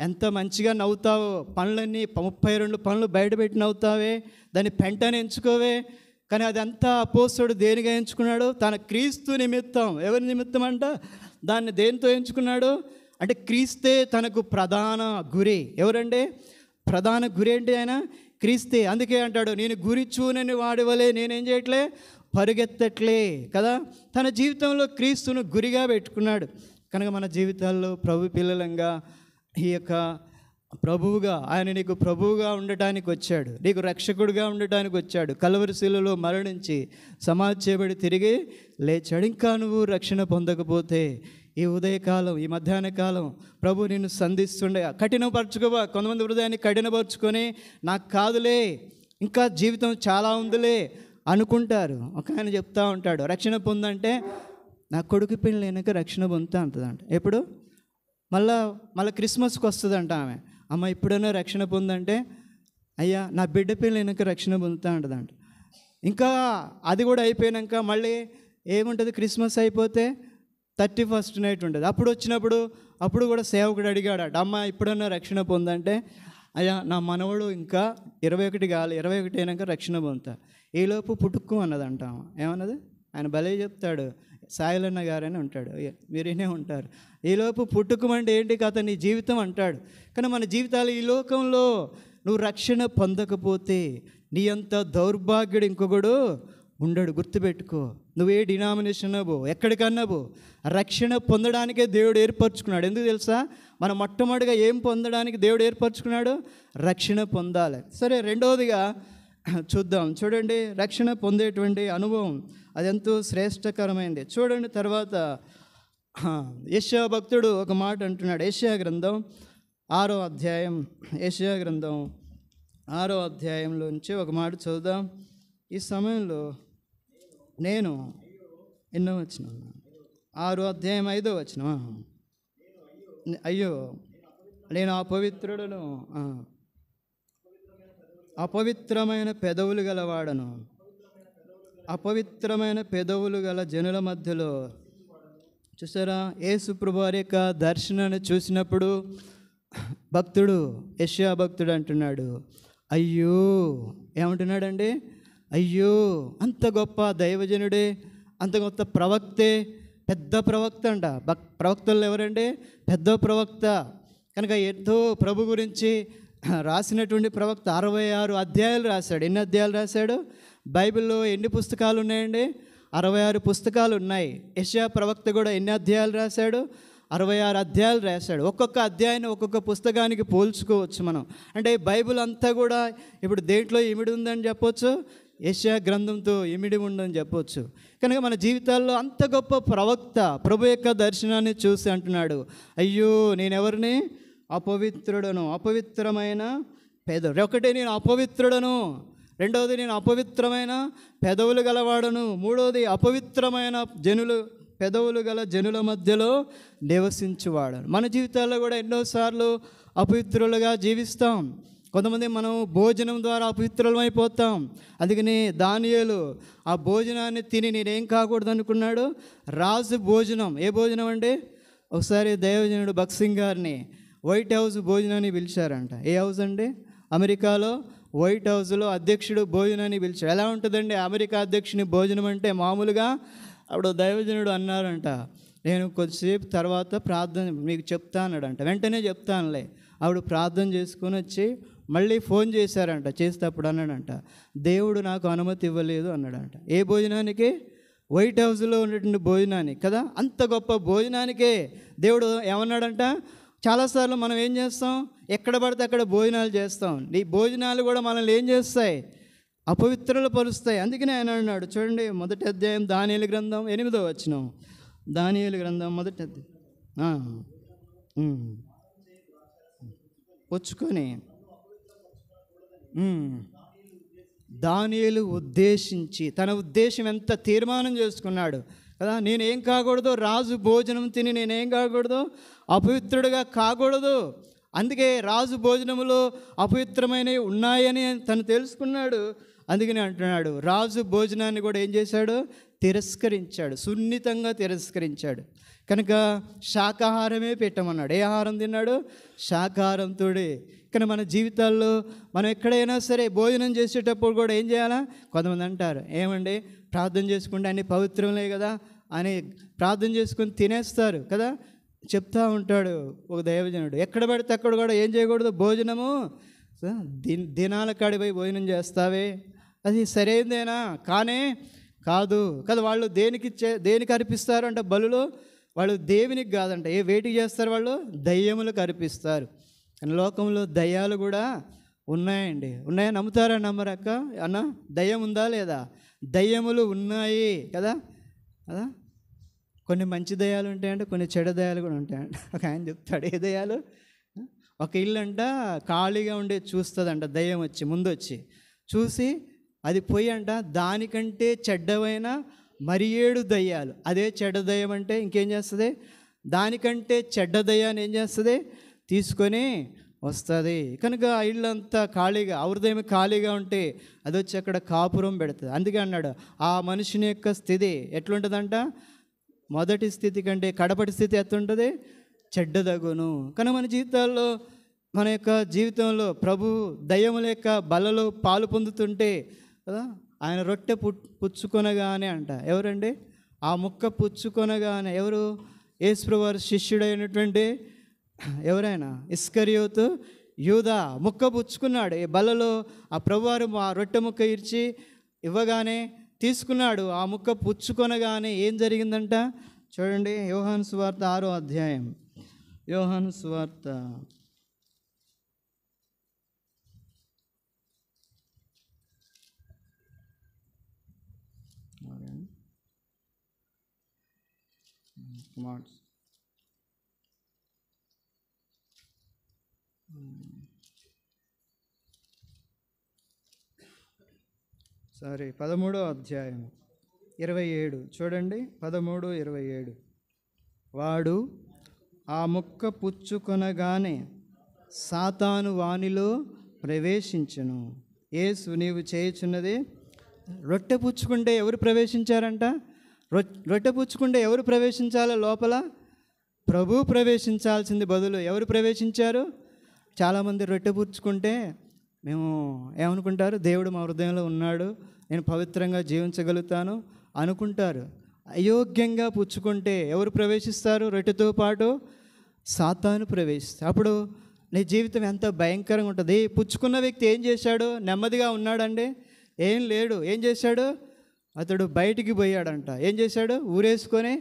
ఎంత మంచిగా నవ్వుతావు. పనులన్నీ 32 పనులు బయట పెట్టి నవ్వుతావే, దాన్ని పెంటని ఎంచుకోవే. కానీ అదంతా అపోస్తలుడు దేనిగా ఎంచుకున్నాడు? తన క్రీస్తు నిమిత్తం. ఎవరి నిమిత్తం అంట? దాన్ని దేనితో ఎంచుకున్నాడు అంటే క్రీస్తే తనకు ప్రధాన గురి. ఎవరండి ప్రధాన గురి? ఏంటి? ఆయన క్రీస్తే. అందుకే అంటాడు, నేను గురి చూనని వాడివలే నేనేం చేయట్లే, పరుగెత్తట్లే కదా. తన జీవితంలో క్రీస్తును గురిగా పెట్టుకున్నాడు. కనుక మన జీవితాల్లో ప్రభు పిల్లలంగా ఈ యొక్క ప్రభువుగా, ఆయన నీకు ప్రభువుగా ఉండటానికి వచ్చాడు, నీకు రక్షకుడిగా ఉండటానికి వచ్చాడు. కల్వరి శిలువలో మరణించి సమాధి చేయబడి తిరిగి లేచాడు. ఇంకా నువ్వు రక్షణ పొందకపోతే ఈ ఉదయకాలం, ఈ మధ్యాహ్న కాలం ప్రభు నిన్ను సంధిస్తుండే. కఠినపరచుకోవా. కొంతమంది హృదయాన్ని కఠినపరుచుకొని నాకు కాదులే, ఇంకా జీవితం చాలా ఉందిలే అనుకుంటారు. ఒక ఆయన చెప్తా ఉంటాడు, రక్షణ పొందంటే నా కొడుకు పెళ్ళి వెనక రక్షణ పొందుతా అంటదంట. ఎప్పుడు? మళ్ళీ క్రిస్మస్కి వస్తుందంట ఆమె. అమ్మ ఇప్పుడైనా రక్షణ పొందంటే, అయ్యా నా బిడ్డ పెళ్ళి వెనక రక్షణ పొందుతా అంటదంట. ఇంకా అది కూడా అయిపోయాక మళ్ళీ ఏముంటుంది? క్రిస్మస్ అయిపోతే 31st నైట్ ఉంటుంది. అప్పుడు వచ్చినప్పుడు అప్పుడు కూడా సేవకుడు అడిగాడట, అమ్మ ఇప్పుడన్నా రక్షణ పొందంటే, అయ్యా నా మనవడు ఇంకా 21 కావాలి, 21 అయినాక రక్షణ పొందుతా. ఈలోపు పుట్టుక్కు అన్నదంట. ఏమన్నది? ఆయన భలే చెప్తాడు, సాయిలన్న గారని ఉంటాడు, మీరేనే ఉంటారు. ఈలోపు పుట్టుకమంటే ఏంటి కథ, నీ జీవితం అంటాడు. కానీ మన జీవితాలు ఈ లోకంలో నువ్వు రక్షణ పొందకపోతే నీ అంత దౌర్భాగ్యుడు ఇంకొకడు ఉండడు. గుర్తుపెట్టుకో. నువ్వు ఏ డినామినేషన్ అవ్వు, ఎక్కడికన్నావు, రక్షణ పొందడానికే దేవుడు ఏర్పరచుకున్నాడు. ఎందుకు తెలుసా? మనం మొట్టమొదటిగా ఏం పొందడానికి దేవుడు ఏర్పరచుకున్నాడు? రక్షణ పొందాలి. సరే, రెండవదిగా చూద్దాం. చూడండి, రక్షణ పొందేటువంటి అనుభవం అది ఎంతో శ్రేష్టకరమైంది. చూడండి, తర్వాత యెషయా భక్తుడు ఒక మాట అంటున్నాడు. యెషయా గ్రంథం 6వ అధ్యాయం, యెషయా గ్రంథం 6వ అధ్యాయంలోంచి ఒక మాట చదువుదాం. ఈ సమయంలో నేను ఎన్నో వచ్చిన 6వ అధ్యాయం 5వ వచనం. అయ్యో నేను అపవిత్రుడను, అపవిత్రమైన పెదవులు గలవాడను, అపవిత్రమైన పెదవులు గల జనుల మధ్యలో. చూసారా, యేసు ప్రభువు వారి యొక్క దర్శనాన్ని చూసినప్పుడు భక్తుడు, యెషయా భక్తుడు అంటున్నాడు, అయ్యో. ఏమంటున్నాడండి? అయ్యో, అంత గొప్ప దైవజనుడే, అంత గొప్ప ప్రవక్తే, పెద్ద ప్రవక్త అంట. ప్రవక్తలు ఎవరండి? పెద్ద ప్రవక్త. కనుక ఎంతో ప్రభు గురించి రాసినటువంటి ప్రవక్త 66 అధ్యాయాలు రాశాడు. ఎన్ని అధ్యాయాలు రాశాడు? బైబిల్లో ఎన్ని పుస్తకాలు ఉన్నాయండి? 66 పుస్తకాలు ఉన్నాయి. యెషయా ప్రవక్త కూడా ఎన్ని అధ్యాయాలు రాశాడు? 66 అధ్యాయాలు రాశాడు. ఒక్కొక్క అధ్యాయాన్ని ఒక్కొక్క పుస్తకానికి పోల్చుకోవచ్చు మనం. అంటే బైబిల్ అంతా కూడా ఇప్పుడు దేంట్లో ఇమిడి ఉందని చెప్పొచ్చు, యెషయా గ్రంథంతో ఇమిడి ఉందని చెప్పొచ్చు. కనుక మన జీవితాల్లో అంత గొప్ప ప్రవక్త ప్రభు యొక్క దర్శనాన్ని చూసి అంటున్నాడు, అయ్యో నేనెవరిని? అపవిత్రుడను, అపవిత్రమైన పెదవులు. ఒకటి, నేను అపవిత్రుడను. రెండవది, నేను అపవిత్రమైన పెదవులు గలవాడను. మూడవది, అపవిత్రమైన పెదవులు గల జనుల మధ్యలో నివసించువాడను. మన జీవితాల్లో కూడా ఎన్నోసార్లు అపవిత్రులుగా జీవిస్తాం. కొంతమంది మనం భోజనం ద్వారా అపవిత్రులమైపోతాం. అందుకని దానియేలు ఆ భోజనాన్ని తిని నేనేం కాకూడదు అనుకున్నాడు? రాజు భోజనం. ఏ భోజనం అండి? ఒకసారి దైవజనుడు భక్సింగ్ గారిని వైట్ హౌస్ భోజనాన్ని పిలిచారంట. ఏ హౌస్ అండి? అమెరికాలో వైట్ హౌస్లో అధ్యక్షుడు భోజనాన్ని పిలిచాడు. ఎలా ఉంటుందండి అమెరికా అధ్యక్షుని భోజనం అంటే? మామూలుగా అప్పుడు దైవజనుడు అన్నారంట, నేను కొద్దిసేపు తర్వాత ప్రార్థన మీకు చెప్తా అన్నాడంట. వెంటనే చెప్తానులే. ఆవిడ ప్రార్థన చేసుకొని వచ్చి మళ్ళీ ఫోన్ చేశారంట. చేస్తే అప్పుడు అన్నాడంట, దేవుడు నాకు అనుమతి ఇవ్వలేదు అన్నాడంట. ఏ భోజనానికి? వైట్ హౌస్లో ఉన్నటువంటి భోజనానికి కదా. అంత గొప్ప భోజనానికే దేవుడు ఏమన్నాడంట? చాలాసార్లు మనం ఏం చేస్తాం? ఎక్కడ పడితే అక్కడ భోజనాలు చేస్తాం. ఈ భోజనాలు కూడా మనల్ని ఏం చేస్తాయి? అపవిత్రులు పరుస్తాయి. అందుకనే ఆయన అన్నాడు. చూడండి, మొదటి అధ్యాయం దానియేలు గ్రంథం 8వ వచనం. దానియేలు గ్రంథం మొదటి అధ్యాయం పుచ్చుకొని దానియేలు ఉద్దేశించి, తన ఉద్దేశం ఎంత తీర్మానం చేసుకున్నాడు కదా. నేనేం కాకూడదు? రాజు భోజనం తిని నేనేం కాకూడదు? అపవిత్రుడిగా కాకూడదు. అందుకే రాజు భోజనములో అపవిత్రమైనవి ఉన్నాయని తను తెలుసుకున్నాడు. అందుకని అంటున్నాడు, రాజు భోజనాన్ని కూడా ఏం చేశాడు? తిరస్కరించాడు, సున్నితంగా తిరస్కరించాడు. కనుక శాకాహారమే పెట్టమన్నాడు. ఏ ఆహారం తిన్నాడు? శాకాహారంతోడే. కానీ మన జీవితాల్లో మనం ఎక్కడైనా సరే భోజనం చేసేటప్పుడు కూడా ఏం చేయాలా? కొంతమంది అంటారు, ఏమండి ప్రార్థన చేసుకుంటే అన్ని పవిత్రమే కదా అని ప్రార్థన చేసుకుని తినేస్తారు కదా. చెప్తా ఉంటాడు ఒక దైవజనుడు, ఎక్కడ పడితే అక్కడ కూడా ఏం చేయకూడదు, భోజనము దినాల కాడిపోయి భోజనం చేస్తావే, అది సరైనదేనా? కాదు కదా. వాళ్ళు దేనికి అర్పిస్తారు అంటే బలులు, వాళ్ళు దేవునికి కాదంట. వేటికి చేస్తారు? వాళ్ళు దయ్యములకు అర్పిస్తారు. లోకంలో దయ్యాలు కూడా ఉన్నాయండి. ఉన్నాయా? నమ్ముతారా నమ్మరక్క అన్న? దయ్యం ఉందా లేదా? దయ్యములు ఉన్నాయి కదా. కొన్ని మంచి దయ్యాలు ఉంటాయంటే, కొన్ని చెడు దయ్యాలు కూడా ఉంటాయంట. ఒక ఆయన చెప్తాడు, ఏ దయ్యాలు? ఒక ఇల్లు అంట ఖాళీగా ఉండే చూస్తుందంట దయ్యం వచ్చి, ముందు వచ్చి చూసి అది పోయి అంట దానికంటే చెడ్డవైన మరి 7 దయ్యాలు, అదే చెడ్డ దయ్యం అంటే ఇంకేం చేస్తుంది? దానికంటే చెడ్డ దయ్యాన్ని ఏం చేస్తుంది? తీసుకొని వస్తుంది. కనుక ఆ ఇల్లు అంతా ఖాళీగా, హృదయం ఖాళీగా ఉంటే అది వచ్చి అక్కడ కాపురం పెడుతుంది. అందుకే అన్నాడు, ఆ మనుషుని యొక్క స్థితి ఎట్లుంటుందంట? మొదటి స్థితి కంటే కడపటి స్థితి ఎట్లుంటుంది? చెడ్డదగును. కానీ మన జీవితాల్లో, మన యొక్క జీవితంలో ప్రభు దయ్యముల యొక్క బలలో పాలు పొందుతుంటే కదా, ఆయన రొట్టె పుచ్చుకొనగానే అంట, ఎవరండి? ఆ ముక్క పుచ్చుకొనగానే ఎవరు? యేసుప్రభువారి శిష్యుడైనటువంటి ఎవరైనా ఇస్కరియోతు యూదా ముక్క పుచ్చుకున్నాడు. ఈ బలలో ఆ ప్రభువారు ఆ రొట్టె ముక్క ఇచ్చి ఇవ్వగానే తీసుకున్నాడు. ఆ ముక్క పుచ్చుకొనగానే ఏం జరిగిందంట? చూడండి, యోహాను సువార్త 6వ అధ్యాయం. యోహాను సువార్త 13వ అధ్యాయం 27 చూడండి. 13:27 వాడు ఆ ముక్క పుచ్చుకొనగానే సాతాను వానిలో ప్రవేశించును. యేసు నీవు చేయుచున్నది రొట్టె పుచ్చుకుంటే ఎవరు ప్రవేశించారంట? రొట్టె పుచ్చుకుంటే ఎవరు ప్రవేశించాలో లోపల? ప్రభు ప్రవేశించాల్సింది బదులు ఎవరు ప్రవేశించారు? చాలామంది రొట్టె పుచ్చుకుంటే మేము ఏమనుకుంటారు? దేవుడు మా హృదయంలో ఉన్నాడు, నేను పవిత్రంగా జీవించగలుగుతాను అనుకుంటారు. అయోగ్యంగా పుచ్చుకుంటే ఎవరు ప్రవేశిస్తారు? రొట్టెతో పాటు సాతాను ప్రవేశిస్తారు. అప్పుడు నీ జీవితం ఎంత భయంకరంగా ఉంటుంది. పుచ్చుకున్న వ్యక్తి ఏం చేశాడు? నెమ్మదిగా ఉన్నాడండి? ఏం లేడు. ఏం చేశాడు? అతడు బయటికి పోయాడంట. ఏం చేశాడు? ఊరేసుకొని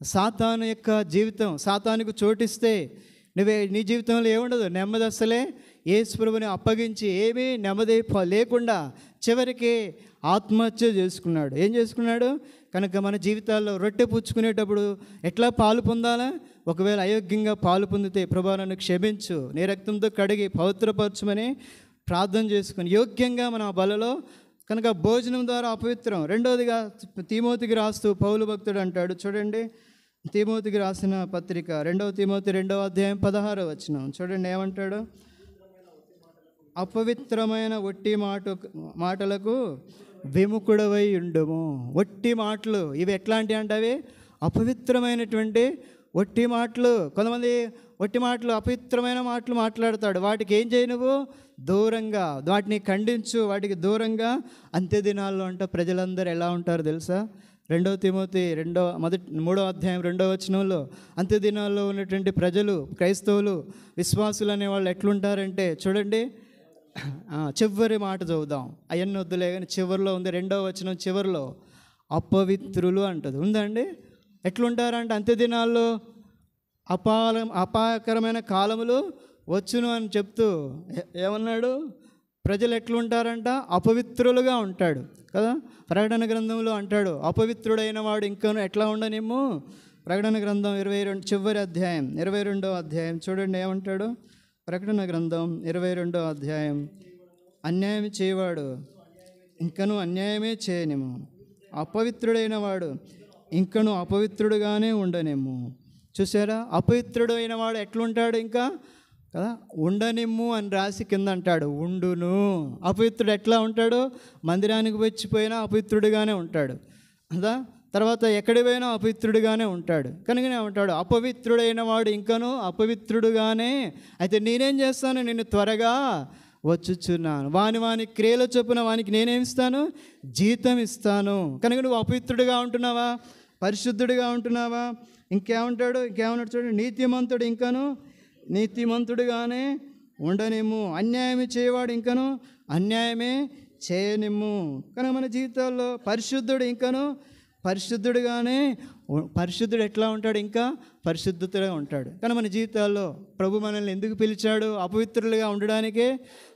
సాతాను యొక్క జీవితం, సాతానుకు చోటిస్తే నీ జీవితంలో ఏముండదు, నెమ్మది. అసలే యేసుప్రభుని అప్పగించి ఏమీ నెమ్మది లేకుండా చివరికి ఆత్మహత్య చేసుకున్నాడు. ఏం చేసుకున్నాడు? కనుక మన జీవితాల్లో రొట్టె పుచ్చుకునేటప్పుడు ఎట్లా పాలు పొందాలా? ఒకవేళ అయోగ్యంగా పాలు పొందితే ప్రభువా నన్ను క్షమించు, నీ రక్తంతో కడిగి పవిత్రపరచుమని ప్రార్థన చేసుకుని యోగ్యంగా మన బలలో. కనుక భోజనం ద్వారా అపవిత్రం. రెండవదిగా తిమోతికి రాస్తూ పౌలు భక్తుడు అంటాడు, చూడండి, తిమోతికి రాసిన పత్రిక 2వ తిమోతి 2వ అధ్యాయం 16వ వచనం చూడండి, ఏమంటాడు? అపవిత్రమైన ఒట్టి మాటలకు విముఖుడవై ఉండుము. ఒట్టి మాటలు ఇవి ఎట్లాంటివి అంటే అవి అపవిత్రమైనటువంటి ఒట్టి మాటలు. కొంతమంది ఒట్టి మాటలు, అపవిత్రమైన మాటలు మాట్లాడతాడు. వాటికి ఏం చేయి? నువ్వు దూరంగా వాటిని ఖండించు, వాటికి దూరంగా. అంత్య దినాల్లో అంట ప్రజలందరూ ఎలా ఉంటారు తెలుసా? 2వ తిమోతి 3వ అధ్యాయం 2వ వచనంలో అంత్య దినాల్లో ఉన్నటువంటి ప్రజలు, క్రైస్తవులు, విశ్వాసులు అనేవాళ్ళు ఎట్లుంటారంటే చూడండి, చివరి మాట చదువుదాం, అవన్నీ వద్దులే కానీ చివరిలో ఉంది 2వ వచనం చివరిలో అపవిత్రులు అంటది ఉందండి. ఎట్లుంటారంటే అంత్య దినాల్లో అపాయకరమైన కాలములు వచ్చును అని చెప్తూ ఏమన్నాడు? ప్రజలు ఎట్లుంటారంట? అపవిత్రులుగా ఉంటాడు కదా. ప్రకటన గ్రంథంలో అంటాడు, అపవిత్రుడైన వాడు ఇంకను ఎట్లా ఉండనేమో. ప్రకటన గ్రంథం 22 చివరి అధ్యాయం 22వ అధ్యాయం చూడండి, ఏమంటాడు? ప్రకటన గ్రంథం 22వ అధ్యాయం, అన్యాయం చేయవాడు ఇంకను అన్యాయమే చేయనేమో, అపవిత్రుడైన వాడు ఇంకను అపవిత్రుడుగానే ఉండనేమో. చూసారా? అపవిత్రుడైన వాడు ఎట్లుంటాడు? ఇంకా కదా. ఉండనిమ్ము అని రాసి కింద అంటాడు ఉండును. అపవిత్రుడు ఎట్లా ఉంటాడు? మందిరానికి వచ్చిపోయినా అపవిత్రుడిగానే ఉంటాడు కదా. తర్వాత ఎక్కడికి పోయినా అపవిత్రుడిగానే ఉంటాడు. కనుకనే ఉంటాడు అపవిత్రుడైన వాడు ఇంకనూ అపవిత్రుడుగానే. అయితే నేనేం చేస్తాను? నేను త్వరగా వచ్చుచున్నాను. వాని క్రియల చొప్పున వానికి నేనేమిస్తాను? జీతం ఇస్తాను. కనుక నువ్వు అపవిత్రుడిగా ఉంటున్నావా? పరిశుద్ధుడిగా ఉంటున్నావా? ఇంకేమంటాడు? ఇంకేమన్నాడు చూడండి, నీతిమంతుడు ఇంకను నీతిమంతుడుగానే ఉండనిమ్ము, అన్యాయమే చేయవాడు ఇంకను అన్యాయమే చేయనిమ్ము. కనుక మన జీవితాల్లో పరిశుద్ధుడు ఇంకను పరిశుద్ధుడుగానే, పరిశుద్ధుడు ఎట్లా ఉంటాడు? ఇంకా పరిశుద్ధతగా ఉంటాడు. కానీ మన జీవితాల్లో ప్రభు మనల్ని ఎందుకు పిలిచాడు? అపవిత్రులుగా ఉండడానికే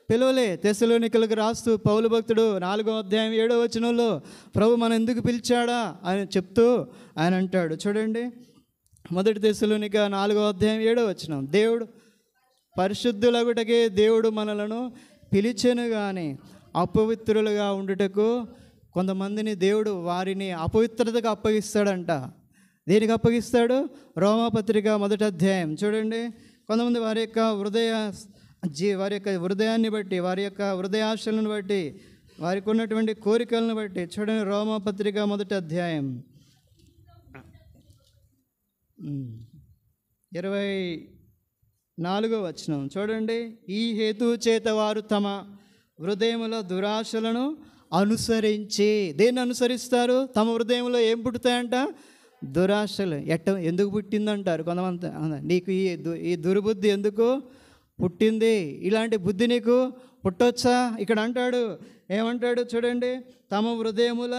పిలవలే. తెస్సలోనికలకు రాస్తూ పౌలు భక్తుడు 4వ అధ్యాయం 7వ వచనంలో ప్రభు మనం ఎందుకు పిలిచాడా అని చెప్తూ ఆయన అంటాడు చూడండి. 1 తెస్సలోనిక 4వ అధ్యాయం 7వ వచనం, దేవుడు పరిశుద్ధులగుటకే దేవుడు మనలను పిలిచెను కానీ అపవిత్రులుగా ఉండుటకు కొంతమందిని దేవుడు వారిని అపవిత్రతకు అప్పగిస్తాడంట. దేనికి అప్పగిస్తాడు? రోమాపత్రిక 1వ అధ్యాయం చూడండి. కొంతమంది వారి యొక్క హృదయాన్ని బట్టి, వారి యొక్క హృదయాశలను బట్టి, వారికి ఉన్నటువంటి కోరికలను బట్టి చూడండి. రోమాపత్రిక 1వ అధ్యాయం 24వ వచనం చూడండి. ఈ హేతు చేత వారు తమ హృదయముల దురాశలను అనుసరించి, దేన్ని అనుసరిస్తారు? తమ హృదయంలో ఏం పుట్టుతాయంట? దురాశలు. ఎందుకు పుట్టిందంటారు కొంతమంది. నీకు ఈ దుర్బుద్ధి ఎందుకు పుట్టింది? ఇలాంటి బుద్ధి నీకు పుట్టొచ్చా? ఇక్కడ అంటాడు, ఏమంటాడు చూడండి, తమ హృదయముల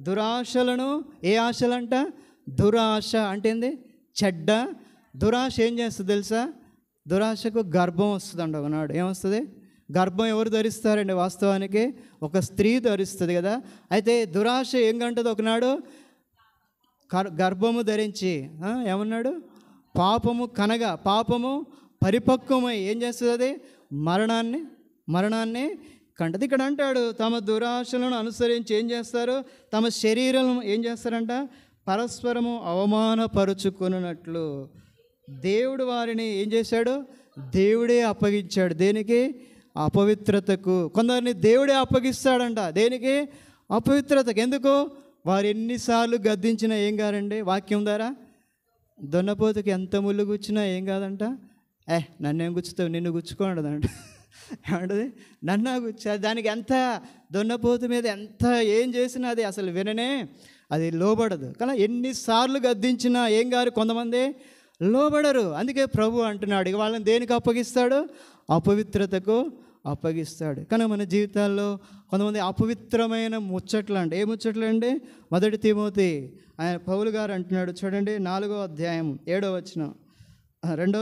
దురాశలను. ఏ ఆశలంట? దురాశ అంటే ఏంది? చెడ్డ. దురాశ ఏం చేస్తుంది తెలుసా? దురాశకు గర్భం వస్తుందండి ఒకనాడు. ఏమొస్తుంది? గర్భం ఎవరు ధరిస్తారండి? వాస్తవానికి ఒక స్త్రీ ధరిస్తుంది కదా. అయితే దురాశ ఏం కంటది? ఒకనాడు గర్భము ధరించి ఏమన్నాడు? పాపము కనగా, పాపము పరిపక్వమై ఏం చేస్తుంది? అది మరణాన్ని కంటది. ఇక్కడ అంటాడు తమ దురాశలను అనుసరించి ఏం చేస్తారు? తమ శరీరం ఏం చేస్తారంట? పరస్పరము అవమానపరుచుకున్నట్లు దేవుడు వారిని ఏం చేశాడు? దేవుడే అప్పగించాడు. దేనికి? అపవిత్రతకు. కొందరిని దేవుడే అప్పగిస్తాడంట. దేనికి? అపవిత్రతకు. ఎందుకు? వారు ఎన్నిసార్లు గద్దించినా ఏం కాదండి. వాక్యం ద్వారా దొన్నపోతుకి ఎంత ముళ్ళు గుచ్చినా ఏం కాదంట. నన్నేం గుచ్చుతావు, నిన్ను గుచ్చుకోండదంట. ఏమంటది? నన్ను గుచ్చా. దానికి ఎంత దొన్నపోతు మీద ఎంత ఏం చేసినా అది అసలు విననే, అది లోబడదు. కానీ ఎన్నిసార్లు గద్దించినా ఏం కాదు, కొంతమంది లోబడరు. అందుకే ప్రభు అంటున్నాడు, ఇక వాళ్ళని దేనికి అప్పగిస్తాడు? అపవిత్రతకు అప్పగిస్తాడు. కానీ మన జీవితాల్లో కొంతమంది అపవిత్రమైన ముచ్చట్లు అండి. ఏ ముచ్చట్లు అండి? 1 తిమోతి ఆయన పౌలు గారు అంటున్నాడు చూడండి, 4వ అధ్యాయం 7వ వచనం. 2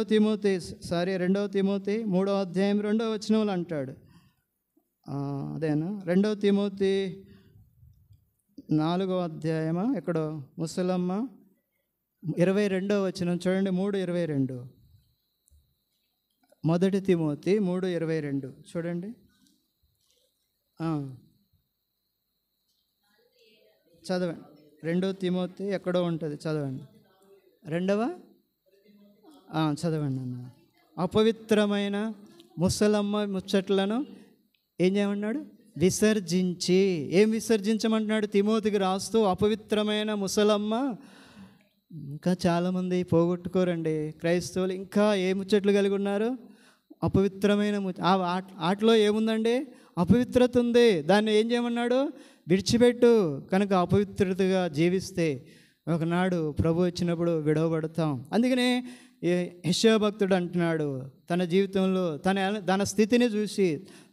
తిమోతి 3వ అధ్యాయం 2వ వచనంలో అంటాడు. అదేనా? 2 తిమోతి 4వ అధ్యాయమా ఎక్కడో ముసలమ్మ 22వ వచనం చూడండి. 3:22. 1 తిమోతి 3:22 చూడండి. చదవండి. 2 తిమోతి ఎక్కడో ఉంటుంది, చదవండి. 2వ చదవండి అన్న. అపవిత్రమైన ముసలమ్మ ముచ్చట్లను ఏం చేయమన్నాడు? విసర్జించి. ఏం విసర్జించమంటున్నాడు? తిమోతికి రాస్తూ అపవిత్రమైన ముసలమ్మ. ఇంకా చాలామంది పోగొట్టుకోరండి క్రైస్తవులు. ఇంకా ఏ ముచ్చట్లు కలిగి ఉన్నారు? అపవిత్రమైన ఆటలో ఏముందండి? అపవిత్రత ఉంది. దాన్ని ఏం చేయమన్నాడు? విడిచిపెట్టు. కనుక అపవిత్రతగా జీవిస్తే ఒకనాడు ప్రభు వచ్చినప్పుడు విడవబడతాం. అందుకనే యెషయా భక్తుడు అంటున్నాడు, తన జీవితంలో తన స్థితిని చూసి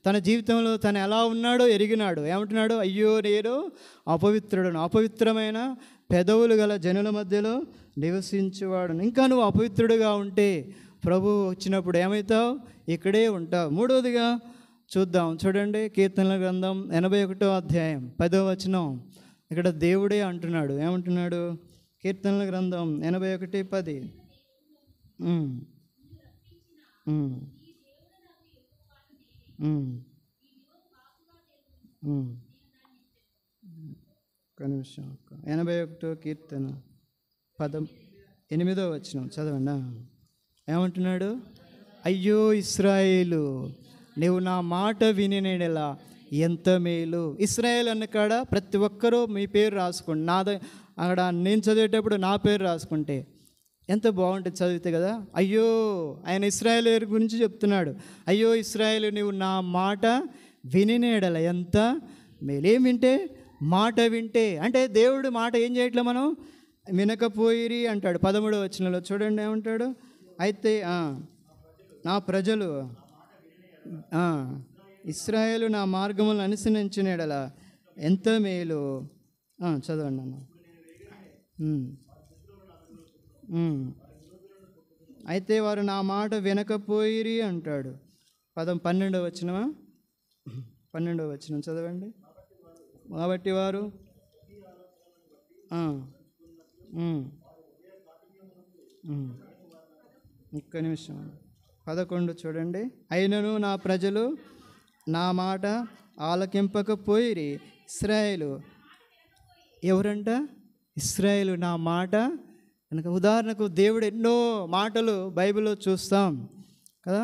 తన జీవితంలో తను ఎలా ఉన్నాడో ఎరిగినాడు. ఏమంటున్నాడు? అయ్యో నేను అపవిత్రుడను, అపవిత్రమైన పెదవులు గల జనుల మధ్యలో నివసించేవాడు. ఇంకా నువ్వు అపవిత్రుడుగా ఉంటే ప్రభు వచ్చినప్పుడు ఏమవుతావు? ఇక్కడే ఉంటావు. 3వదిగా చూద్దాం చూడండి. కీర్తనల గ్రంథం 81వ అధ్యాయం 10వ వచనం. ఇక్కడ దేవుడే అంటున్నాడు. ఏమంటున్నాడు? కీర్తనల గ్రంథం 81:10. ఒక నిమిషం. 81వ కీర్తన 8వ వచనం చదవండి. ఏమంటున్నాడు? అయ్యో ఇశ్రాయేలు, నువ్వు నా మాట వినినెడలా ఎంత మేలు. ఇశ్రాయేల్ అన్న కాడ ప్రతి ఒక్కరూ మీ పేరు రాసుకోండి. అక్కడ నేను చదివేటప్పుడు నా పేరు రాసుకుంటే ఎంత బాగుంటుంది చదివితే కదా. అయ్యో, ఆయన ఇశ్రాయేలు గురించి చెప్తున్నాడు. అయ్యో ఇశ్రాయేలు, నువ్వు నా మాట వినినెడల ఎంత మేలు. ఏం వింటే? మాట వింటే. అంటే దేవుడు మాట ఏం చేయట్లే, మనం వినకపోయిరి అంటాడు 13వ వచనంలో. చూడండి ఏమంటాడు. అయితే నా ప్రజలు ఇశ్రాయేలు నా మార్గములను అనుసరించినడల ఎంత మేలు. చదవండి అన్న. అయితే వారు నా మాట వినకపోయిరి అంటాడు. 12వ వచనమా? 12వ వచనం చదవండి. కాబట్టి వారు ఒక్క నిమిషం 11 చూడండి. అయినను నా ప్రజలు నా మాట ఆలకింపకపోయిరి. ఇశ్రాయేలు ఎవరంట? ఇశ్రాయేలు నా మాట. కనుక ఉదాహరణకు దేవుడు ఎన్నో మాటలు బైబిల్లో చూస్తాం కదా.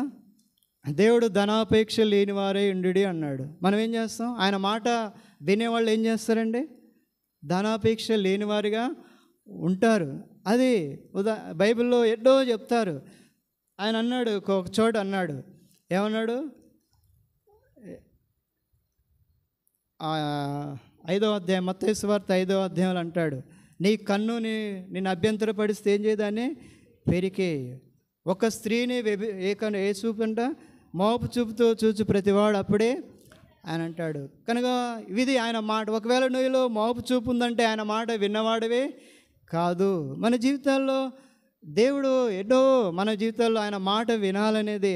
దేవుడు ధనాపేక్ష లేని వారే ఉండి అన్నాడు. మనం ఏం చేస్తాం? ఆయన మాట వినేవాళ్ళు ఏం చేస్తారండి? ధనాపేక్ష లేనివారిగా ఉంటారు. అది బైబిల్లో ఎన్నో చెప్తారు. ఆయన అన్నాడు, ఒక చోట అన్నాడు, ఏమన్నాడు? 5వ అధ్యాయం, మత్తయి సువార్త 5వ అధ్యాయంలో అంటాడు, నీ కన్ను నిన్ను అభ్యంతరపడిస్తే ఏం చేయదాన్ని? పెరికే. ఒక స్త్రీని ఏ చూపంట? మోపు చూపుతో చూచు ప్రతివాడు అప్పుడే ఆయన అంటాడు. కనుక ఇది ఆయన మాట. ఒకవేళ నువ్వులో మోపు చూపు ఉందంటే ఆయన మాట విన్నవాడివే కాదు. మన జీవితాల్లో దేవుడు ఎన్నో మన జీవితాల్లో ఆయన మాట వినాలనేది,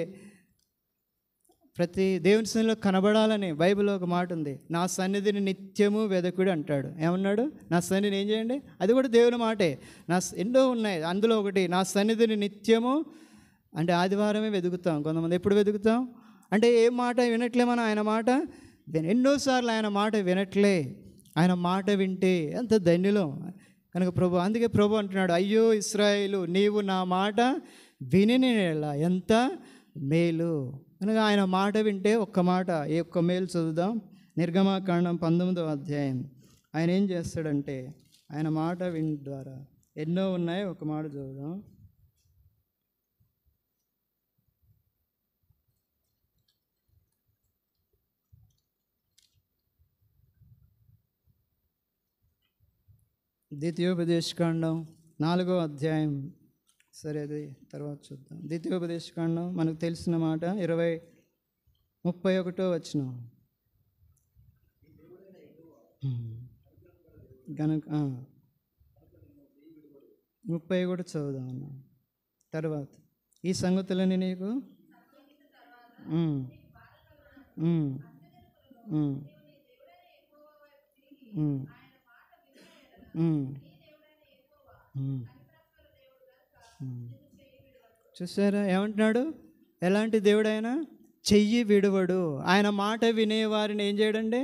ప్రతి దేవుని సన్నిధిలో కనబడాలని బైబిల్లో ఒక మాట ఉంది. నా సన్నిధిని నిత్యము వెదకుడు అంటాడు. ఏమన్నాడు? నా సన్నిధిని ఏం చేయండి? అది కూడా దేవుని మాటే. ఎన్నో ఉన్నాయి, అందులో ఒకటి నా సన్నిధిని నిత్యము. అంటే ఆదివారమే వెతుకుతాం. కొంతమంది ఎప్పుడు వెతుకుతాం అంటే ఏం మాట వినట్లే మనం ఆయన మాట. ఎన్నోసార్లు ఆయన మాట వినట్లే. ఆయన మాట వింటే ఎంత ధన్యులం. కనుక ప్రభు, అందుకే ప్రభు అంటున్నాడు, అయ్యో ఇశ్రాయేలు, నీవు నా మాట వినినెడల ఎంత మేలు. కనుక ఆయన మాట వింటే ఒక్క మాట, ఏ ఒక్క మేలు చదువుదాం. నిర్గమాకాండం 19వ అధ్యాయం. ఆయన ఏం చేస్తాడంటే ఆయన మాట విని ద్వారా ఎన్నో ఉన్నాయి. ఒక మాట చదువుదాం. ద్వితీయోపదేశకాండం 4వ అధ్యాయం. సరే, అది తర్వాత చూద్దాం. ద్వితీయోపదేశకాండం మనకు తెలిసిన మాట 31వ వచనం. కనుక 30 కూడా చదువుదాం అన్న. తర్వాత ఈ సంగతులని నీకు చూసారా ఏమంటున్నాడు? ఎలాంటి దేవుడైనా చెయ్యి విడువడు. ఆయన మాట వినేవారిని ఏం చేయడండి?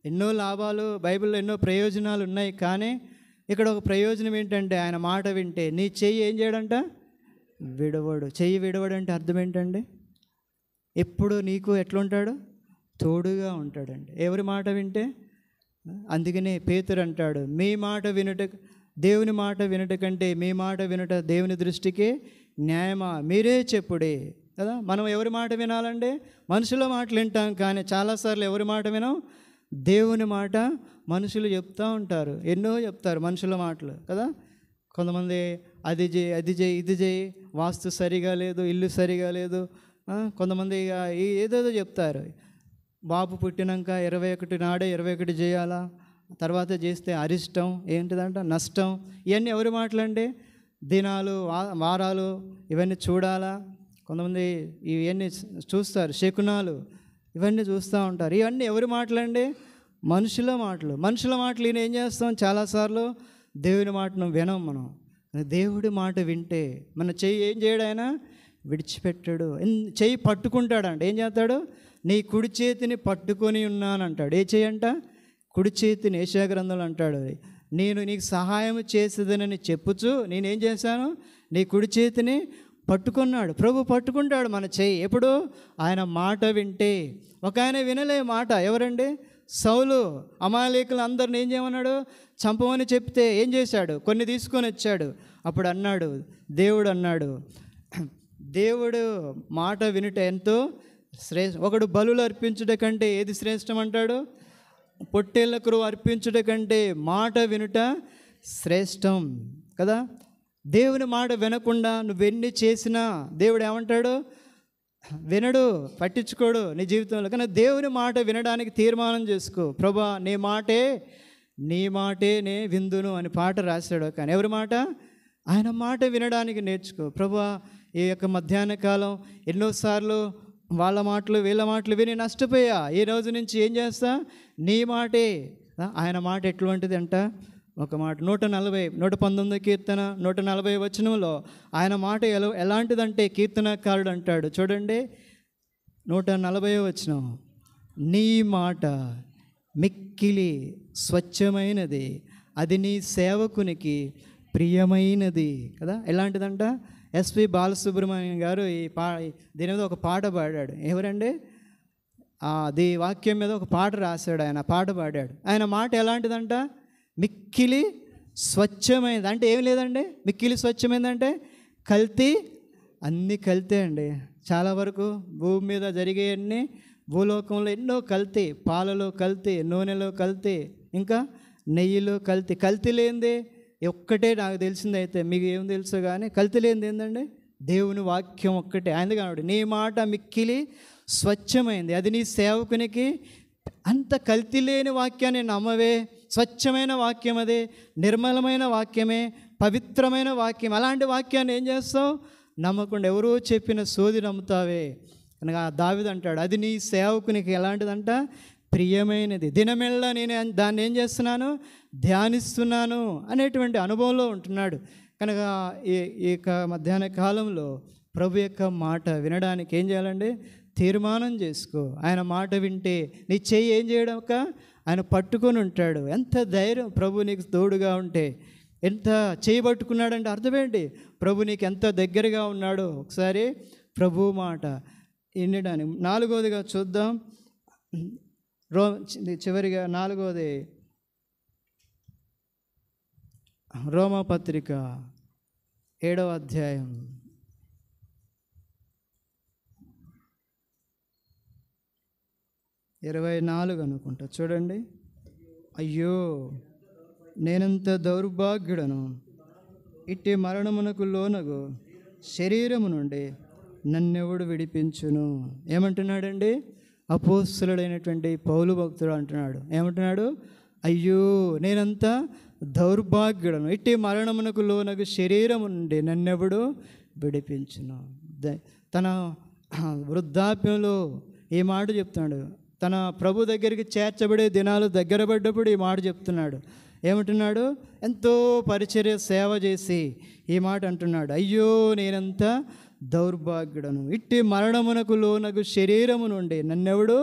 ఎన్నో లాభాలు, బైబిల్లో ఎన్నో ప్రయోజనాలు ఉన్నాయి. కానీ ఇక్కడ ఒక ప్రయోజనం ఏంటంటే ఆయన మాట వింటే నీ చెయ్యి ఏం చేయడంట? విడవడు. చెయ్యి విడవడు అంటే అర్థం ఏంటండి? ఎప్పుడు నీకు ఎట్లుంటాడు? తోడుగా ఉంటాడండి ఎవరి మాట వింటే. అందుకనే పేతురు అంటాడు, మీ మాట వినుట, దేవుని మాట వినుట కంటే మీ మాట వినుట దేవుని దృష్టికి న్యాయమా, మీరే చెప్పుడే కదా. మనం ఎవరి మాట వినాలండి? మనుషుల మాటలు వింటాం, కానీ చాలాసార్లు ఎవరి మాట వినాం? దేవుని మాట. మనుషులు చెప్తూ ఉంటారు, ఎన్నో చెప్తారు మనుషుల మాటలు కదా. కొంతమంది అది చేయి, అది చేయి, ఇది చేయి, వాస్తు సరిగా లేదు, ఇల్లు సరిగా లేదు. కొంతమంది ఏదేదో చెప్తారు. బాబు పుట్టినాక 21 నాడే 21 చేయాలా, తర్వాత చేస్తే అరిష్టం, ఏంటిదంట నష్టం. ఇవన్నీ ఎవరి మాటలండి? దినాలు, వారాలు ఇవన్నీ చూడాలా. కొంతమంది ఇవన్నీ చూస్తారు, శకునాలు ఇవన్నీ చూస్తూ ఉంటారు. ఇవన్నీ ఎవరి మాటలండి? మనుషుల మాటలు. మనుషుల మాటలు ఈయన ఏం చేస్తాం? చాలాసార్లు దేవుని మాటను వినం మనం. దేవుడి మాట వింటే మన చెయ్యి ఏం చేయడు? ఆయన విడిచిపెట్టాడు. చెయ్యి పట్టుకుంటాడంట. ఏం చేస్తాడు? నీ కుడి చేతిని పట్టుకొని ఉన్నానంటాడు. ఏ చెయ్యంట? కుడి చేతిని. యెషయా గ్రంథంలో అంటాడు, నేను నీకు సహాయం చేసేదనని చెప్పుచు నేనేం చేశాను? నీ కుడి చేతిని పట్టుకున్నాడు. ప్రభు పట్టుకుంటాడు మన చెయ్యి ఎప్పుడు? ఆయన మాట వింటే. ఒక ఆయన వినలే మాట. ఎవరండి? సౌలు. అమాలేకులు అందరిని ఏం చేయమన్నాడు? చంపమని చెప్తే ఏం చేశాడు? కొన్ని తీసుకొని వచ్చాడు. అప్పుడు అన్నాడు, దేవుడు అన్నాడు, దేవుడు మాట వినుట ఎంతో శ్రేష్ఠ. ఒకడు బలులు అర్పించుట కంటే ఏది శ్రేష్టం అంటాడు? పొట్టేళ్ల కొరువు అర్పించుట కంటే మాట వినుట శ్రేష్టం కదా. దేవుని మాట వినకుండా నువ్వెన్ని చేసినా దేవుడు ఏమంటాడు? వినడు, పట్టించుకోడు నీ జీవితంలో. కానీ దేవుని మాట వినడానికి తీర్మానం చేసుకో. ప్రభా నీ మాటే నే విందును అని పాట రాశాడు. కానీ ఎవరి మాట? ఆయన మాట వినడానికి నేర్చుకో. ప్రభా ఈ యొక్క మధ్యాహ్న కాలం ఎన్నోసార్లు వాళ్ళ మాటలు వీళ్ళ మాటలు విని నష్టపోయా. ఈ రోజు నుంచి ఏం చేస్తా? నీ మాటే. ఆయన మాట ఎటువంటిది అంట? ఒక మాట 119 కీర్తన 140 వచనంలో ఆయన మాట ఎలాంటిదంటే కీర్తనకారుడు అంటాడు చూడండి, 140 వచనం, నీ మాట మిక్కిలి స్వచ్ఛమైనది, అది నీ సేవకునికి ప్రియమైనది కదా. ఎలాంటిదంట? ఎస్పి బాలసుబ్రహ్మణ్యం గారు దీని మీద ఒక పాట పాడాడు. ఎవరండి? అది వాక్యం మీద ఒక పాట రాశాడు. ఆయన పాట పాడాడు. ఆయన మాట ఎలాంటిదంట? మిక్కిలి స్వచ్ఛమైనది. అంటే ఏం లేదండి, మిక్కిలి స్వచ్ఛమైందంటే కల్తీ, అన్నీ కల్తీ అండి. చాలా వరకు భూమి మీద జరిగేవన్నీ, భూలోకంలో ఎన్నో కల్తీ. పాలలో కల్తీ, నూనెలో కల్తీ, ఇంకా నెయ్యిలో కల్తీ. కల్తీ లేనిదే ఒక్కటే నాకు తెలిసిందైతే, మీకు ఏం తెలుసు కానీ కల్తీ లేనిది ఏంటండి? దేవుని వాక్యం ఒక్కటే. ఆయన కాదు, నీ మాట మిక్కిలి స్వచ్ఛమైంది, అది నీ సేవకునికి. అంత కల్తీ లేని వాక్యాన్ని నమ్మవే. స్వచ్ఛమైన వాక్యం అదే, నిర్మలమైన వాక్యమే, పవిత్రమైన వాక్యం. అలాంటి వాక్యాన్ని ఏం చేస్తావు? నమ్మకుండా ఎవరో చెప్పిన సోది నమ్ముతావే. అనగా దావీదు అంటాడు, అది నీ సేవకునికి ఎలాంటిదంట? ప్రియమైనది. దినమెల్లా నేను దాన్ని ఏం చేస్తున్నాను? ధ్యానిస్తున్నాను అనేటువంటి అనుభవంలో ఉంటున్నాడు. కనుక ఈ మధ్యాహ్న కాలంలో ప్రభు యొక్క మాట వినడానికి ఏం చేయాలండి? తీర్మానం చేసుకో. ఆయన మాట వింటే నీ చెయ్యి ఏం చేయడం? ఆయన పట్టుకొని ఉంటాడు. ఎంత ధైర్యం! ప్రభు నీకు తోడుగా ఉంటే. ఎంత చేయబట్టుకున్నాడంటే అర్థమేంటి? ప్రభు నీకు ఎంత దగ్గరగా ఉన్నాడో ఒకసారి ప్రభు మాట వినడానికి. 4వదిగా చూద్దాం. చివరిగా 4వది రోమాపత్రిక 7వ అధ్యాయం 24 అనుకుంటా. చూడండి, అయ్యో నేనంత దౌర్భాగ్యుడను, ఇట్టి మరణమునకు లోనగు శరీరము నుండి నన్నెవడు విడిపించును. ఏమంటున్నాడండి? అపోస్తలుడైనటువంటి పౌలు భక్తుడు అంటున్నాడు. ఏమంటున్నాడు? అయ్యో నేనంత దౌర్భాగ్యుడను, ఇట్టి మరణమునకు లోనగు శరీరము నుండి నన్నెవడు విడిపించును. తన వృద్ధాప్యంలో ఈ మాట చెప్తున్నాడు. తన ప్రభు దగ్గరికి చేర్చబడే దినాలు దగ్గర పడ్డప్పుడు ఈ మాట చెప్తున్నాడు. ఏమంటున్నాడు? ఎంతో పరిచర్య సేవ చేసి ఈ మాట అంటున్నాడు, అయ్యో నేనంత దౌర్భాగ్యుడను, ఇట్టి మరణమునకు లోనగు శరీరము నుండి నన్నెవడు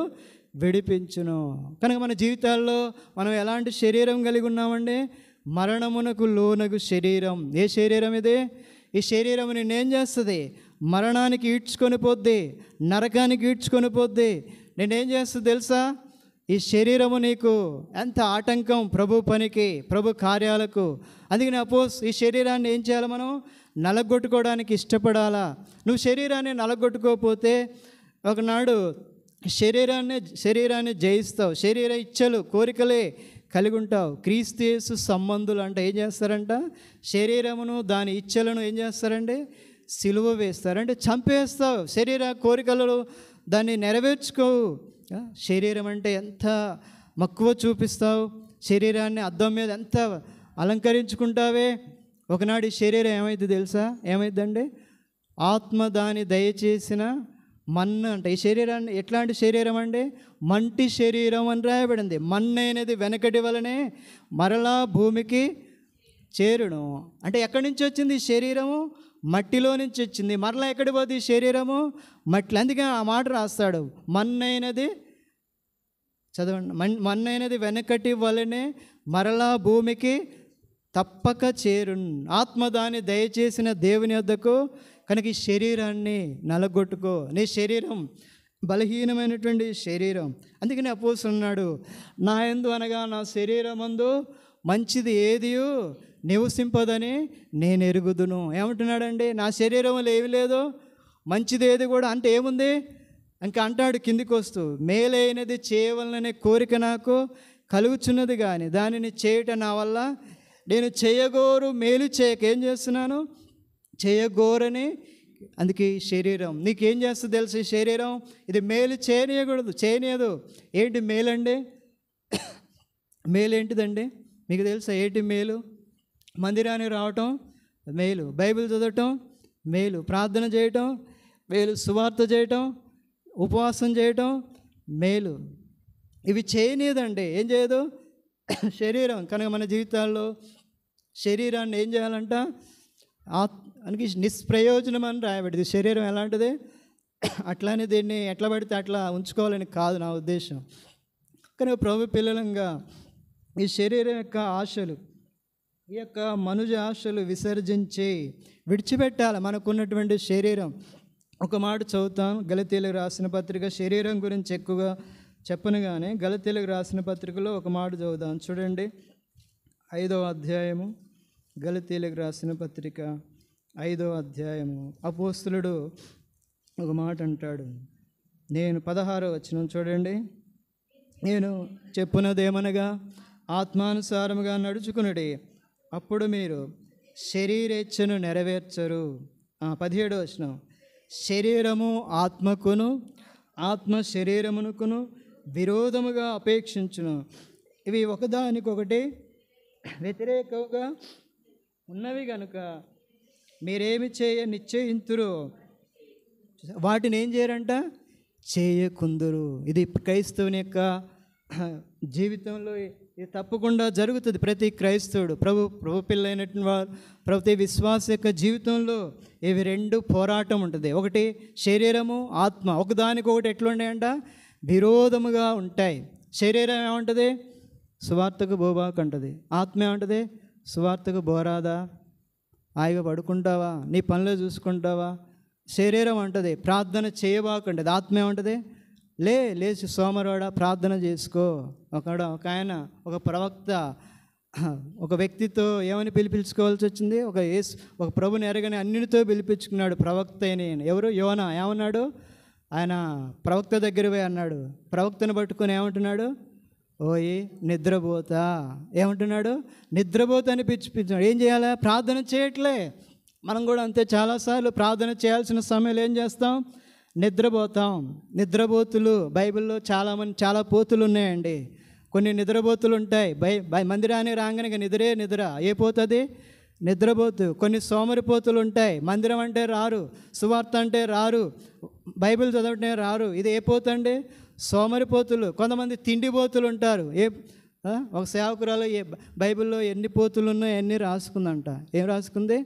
విడిపించును. కనుక మన జీవితాల్లో మనం ఎలాంటి శరీరం కలిగి ఉన్నామండి? మరణమునకు లోనగు శరీరం. ఏ శరీరం ఇది? ఈ శరీరం నిన్నేం చేస్తుంది? మరణానికి ఈడ్చుకొని పోద్ది, నరకానికి ఈడ్చుకొని పోద్ది. నేనేం చేస్తుంది తెలుసా? ఈ శరీరము నీకు ఎంత ఆటంకం ప్రభు పనికి, ప్రభు కార్యాలకు. అందుకని ఈ శరీరాన్ని ఏం చేయాలి? మనం నలగొట్టుకోవడానికి ఇష్టపడాలా. నువ్వు శరీరాన్ని నలగొట్టుకోకపోతే ఒకనాడు శరీరాన్ని జయిస్తావు. శరీర ఇచ్చలు కోరికలే కలిగి ఉంటావు. క్రీస్తు యేసు సంబంధులు అంటే ఏం చేస్తారంట? శరీరమును దాని ఇచ్చలను ఏం చేస్తారండి? సిలువ వేస్తారంటే చంపేస్తావు. శరీర కోరికలు దాన్ని నెరవేర్చుకోవు. శరీరం అంటే ఎంత మక్కువ చూపిస్తావు, శరీరాన్ని అద్దం మీద ఎంత అలంకరించుకుంటావే. ఒకనాడు ఈ శరీరం ఏమైంది తెలుసా? ఏమైందండి? ఆత్మ దాని దయచేసిన మన్ను అంట. ఈ శరీరాన్ని ఎట్లాంటి శరీరం అండి? మంటి శరీరం అని రాయబడింది. మన్ను అనేది వెనకటి వలనే మరలా భూమికి చేరును. అంటే ఎక్కడి నుంచి వచ్చింది ఈ శరీరము? మట్టిలో నుంచి వచ్చింది. మరలా ఎక్కడి పోతుంది ఈ శరీరము? మట్టి. అందుకే ఆ మాట రాస్తాడు, మన్నైనది, చదవండి, మన్నైనది వెనకటి వలనే మరలా భూమికి తప్పక చేరును. ఆత్మ దాన్ని దయచేసిన దేవుని వద్దకు కనుక ఈ శరీరాన్ని నలగొట్టుకో. నీ శరీరం బలహీనమైనటువంటి శరీరం. అందుకని అపోస్తలుడు అన్నాడు, నా యందు అనగా నా శరీరమందు మంచిది ఏదియో నివసింపదని నేను ఎరుగుదును. ఏమంటున్నాడండి? నా శరీరంలో ఏమి లేదు, మంచిది ఏది కూడా అంటే ఏముంది? ఇంకా అంటాడు కిందికి వస్తూ, మేలైనది చేయవలననే కోరిక నాకు కలుగుచున్నది కానీ దానిని చేయటం నా వల్ల నేను చేయగోరు మేలు చేయక ఏం చేస్తున్నాను? చేయగోరని. అందుకే ఈ శరీరం నీకేం చేస్తుంది తెలుసు? ఈ శరీరం ఇది మేలు చేయనీయదు. ఏంటి మేలండి? మేలు ఏంటిదండి మీకు తెలుసా? ఏంటి మేలు? మందిరానికి రావటం మేలు, బైబిల్ చదవటం మేలు, ప్రార్థన చేయటం మేలు, సువార్త చేయటం, ఉపవాసం చేయటం మేలు. ఇవి చేయనీయదండి. ఏం చేయదు? శరీరం. కనుక మన జీవితాల్లో శరీరాన్ని ఏం చేయాలంట? అందుకే నిష్ప్రయోజనం అని రాయబడింది. శరీరం ఎలాంటిది? అట్లానే దీన్ని ఎట్లా పడితే అట్లా ఉంచుకోవాలని కాదు నా ఉద్దేశం. కనుక ప్రభు పిల్లలంగా ఈ శరీరం యొక్క ఆశలు, ఈ యొక్క మనుజ ఆశలు విసర్జించి విడిచిపెట్టాలి మనకున్నటువంటి శరీరం. ఒక మాట చదువుతాం. గలతీయులకు రాసిన పత్రిక, శరీరం గురించి ఎక్కువగా చెప్పను కానీ గలతీయులకు రాసిన పత్రికలో ఒక మాట చదువుదాం. చూడండి, 5వ అధ్యాయము, గలతీయులకు రాసిన పత్రిక 5వ అధ్యాయము. అపోస్తలుడు ఒక మాట అంటాడు. 16వ వచనం చూడండి. నేను చెప్పున్నదేమనగా ఆత్మానుసారముగా నడుచుకునుడి, అప్పుడు మీరు శరీరేచ్ఛను నెరవేర్చరు. 17వ వచనం, శరీరము ఆత్మకును ఆత్మ శరీరమునకును విరోధముగా అపేక్షించును, ఇవి ఒకదానికొకటి వ్యతిరేకంగా ఉన్నవి కనుక మీరేమి నిశ్చయింతురు వాటిని ఏం చేయరంట? చేయకుందురు. ఇది క్రైస్తవుని యొక్క జీవితంలో ఇది తప్పకుండా జరుగుతుంది. ప్రతి క్రైస్తవుడు, ప్రభు పిల్లైనటువంటి వారు, ప్రతి విశ్వాస యొక్క జీవితంలో ఇవి రెండు పోరాటం ఉంటుంది. ఒకటి శరీరము, ఆత్మ ఒకదానికొకటి ఎట్లుంటాయంట? విరోధముగా ఉంటాయి. శరీరం ఏముంటుంది? సువార్తకు బోబాకు అంటుంది. ఆత్మ ఏముంటుంది? సువార్తకు బోరాదా, హాయిగా పడుకుంటావా, నీ పనులు చూసుకుంటావా. శరీరం అంటుంది ప్రార్థన చేయబాకంటది. ఆత్మ ఏముంటుంది? లేచి సోమవారం ప్రార్థన చేసుకో. ఒక ఆయన, ఒక ప్రవక్త ఒక వ్యక్తితో ఏమని పిలిపించుకోవాల్సి వచ్చింది? ఒక ప్రభుని ఎరగని అన్నిటితో పిలిపించుకున్నాడు ప్రవక్త అని. ఎవరు? యోనా. ఏమన్నాడు? ఆయన ప్రవక్త దగ్గర పోయి అన్నాడు. ప్రవక్తను పట్టుకొని ఏమంటున్నాడు? ఓయి నిద్రపోతా. ఏమంటున్నాడు? నిద్రపోతా అని పిచ్చిపించాడు. ఏం చేయాలి? ప్రార్థన చేయట్లే. మనం కూడా అంతే. చాలాసార్లు ప్రార్థన చేయాల్సిన సమయంలో ఏం చేస్తాం? నిద్రపోతాం. నిద్రపోతులు బైబిల్లో చాలా పోతులు ఉన్నాయండి. కొన్ని నిద్రపోతులు ఉంటాయి. మందిరానికి రాగానే నిద్ర. ఏ పోతుంది? నిద్రపోతు. కొన్ని సోమరిపోతులు ఉంటాయి. మందిరం అంటే రారు, సువార్త అంటే రారు, బైబిల్ చదవటమే రారు. ఇది ఏ పోతండి? సోమరిపోతులు. కొంతమంది తిండిపోతులు ఉంటారు. ఒక సేవకురాలు బైబిల్లో ఎన్ని పోతులు ఉన్నాయో అన్నీ రాసుకుందంట. ఏం రాసుకుంది?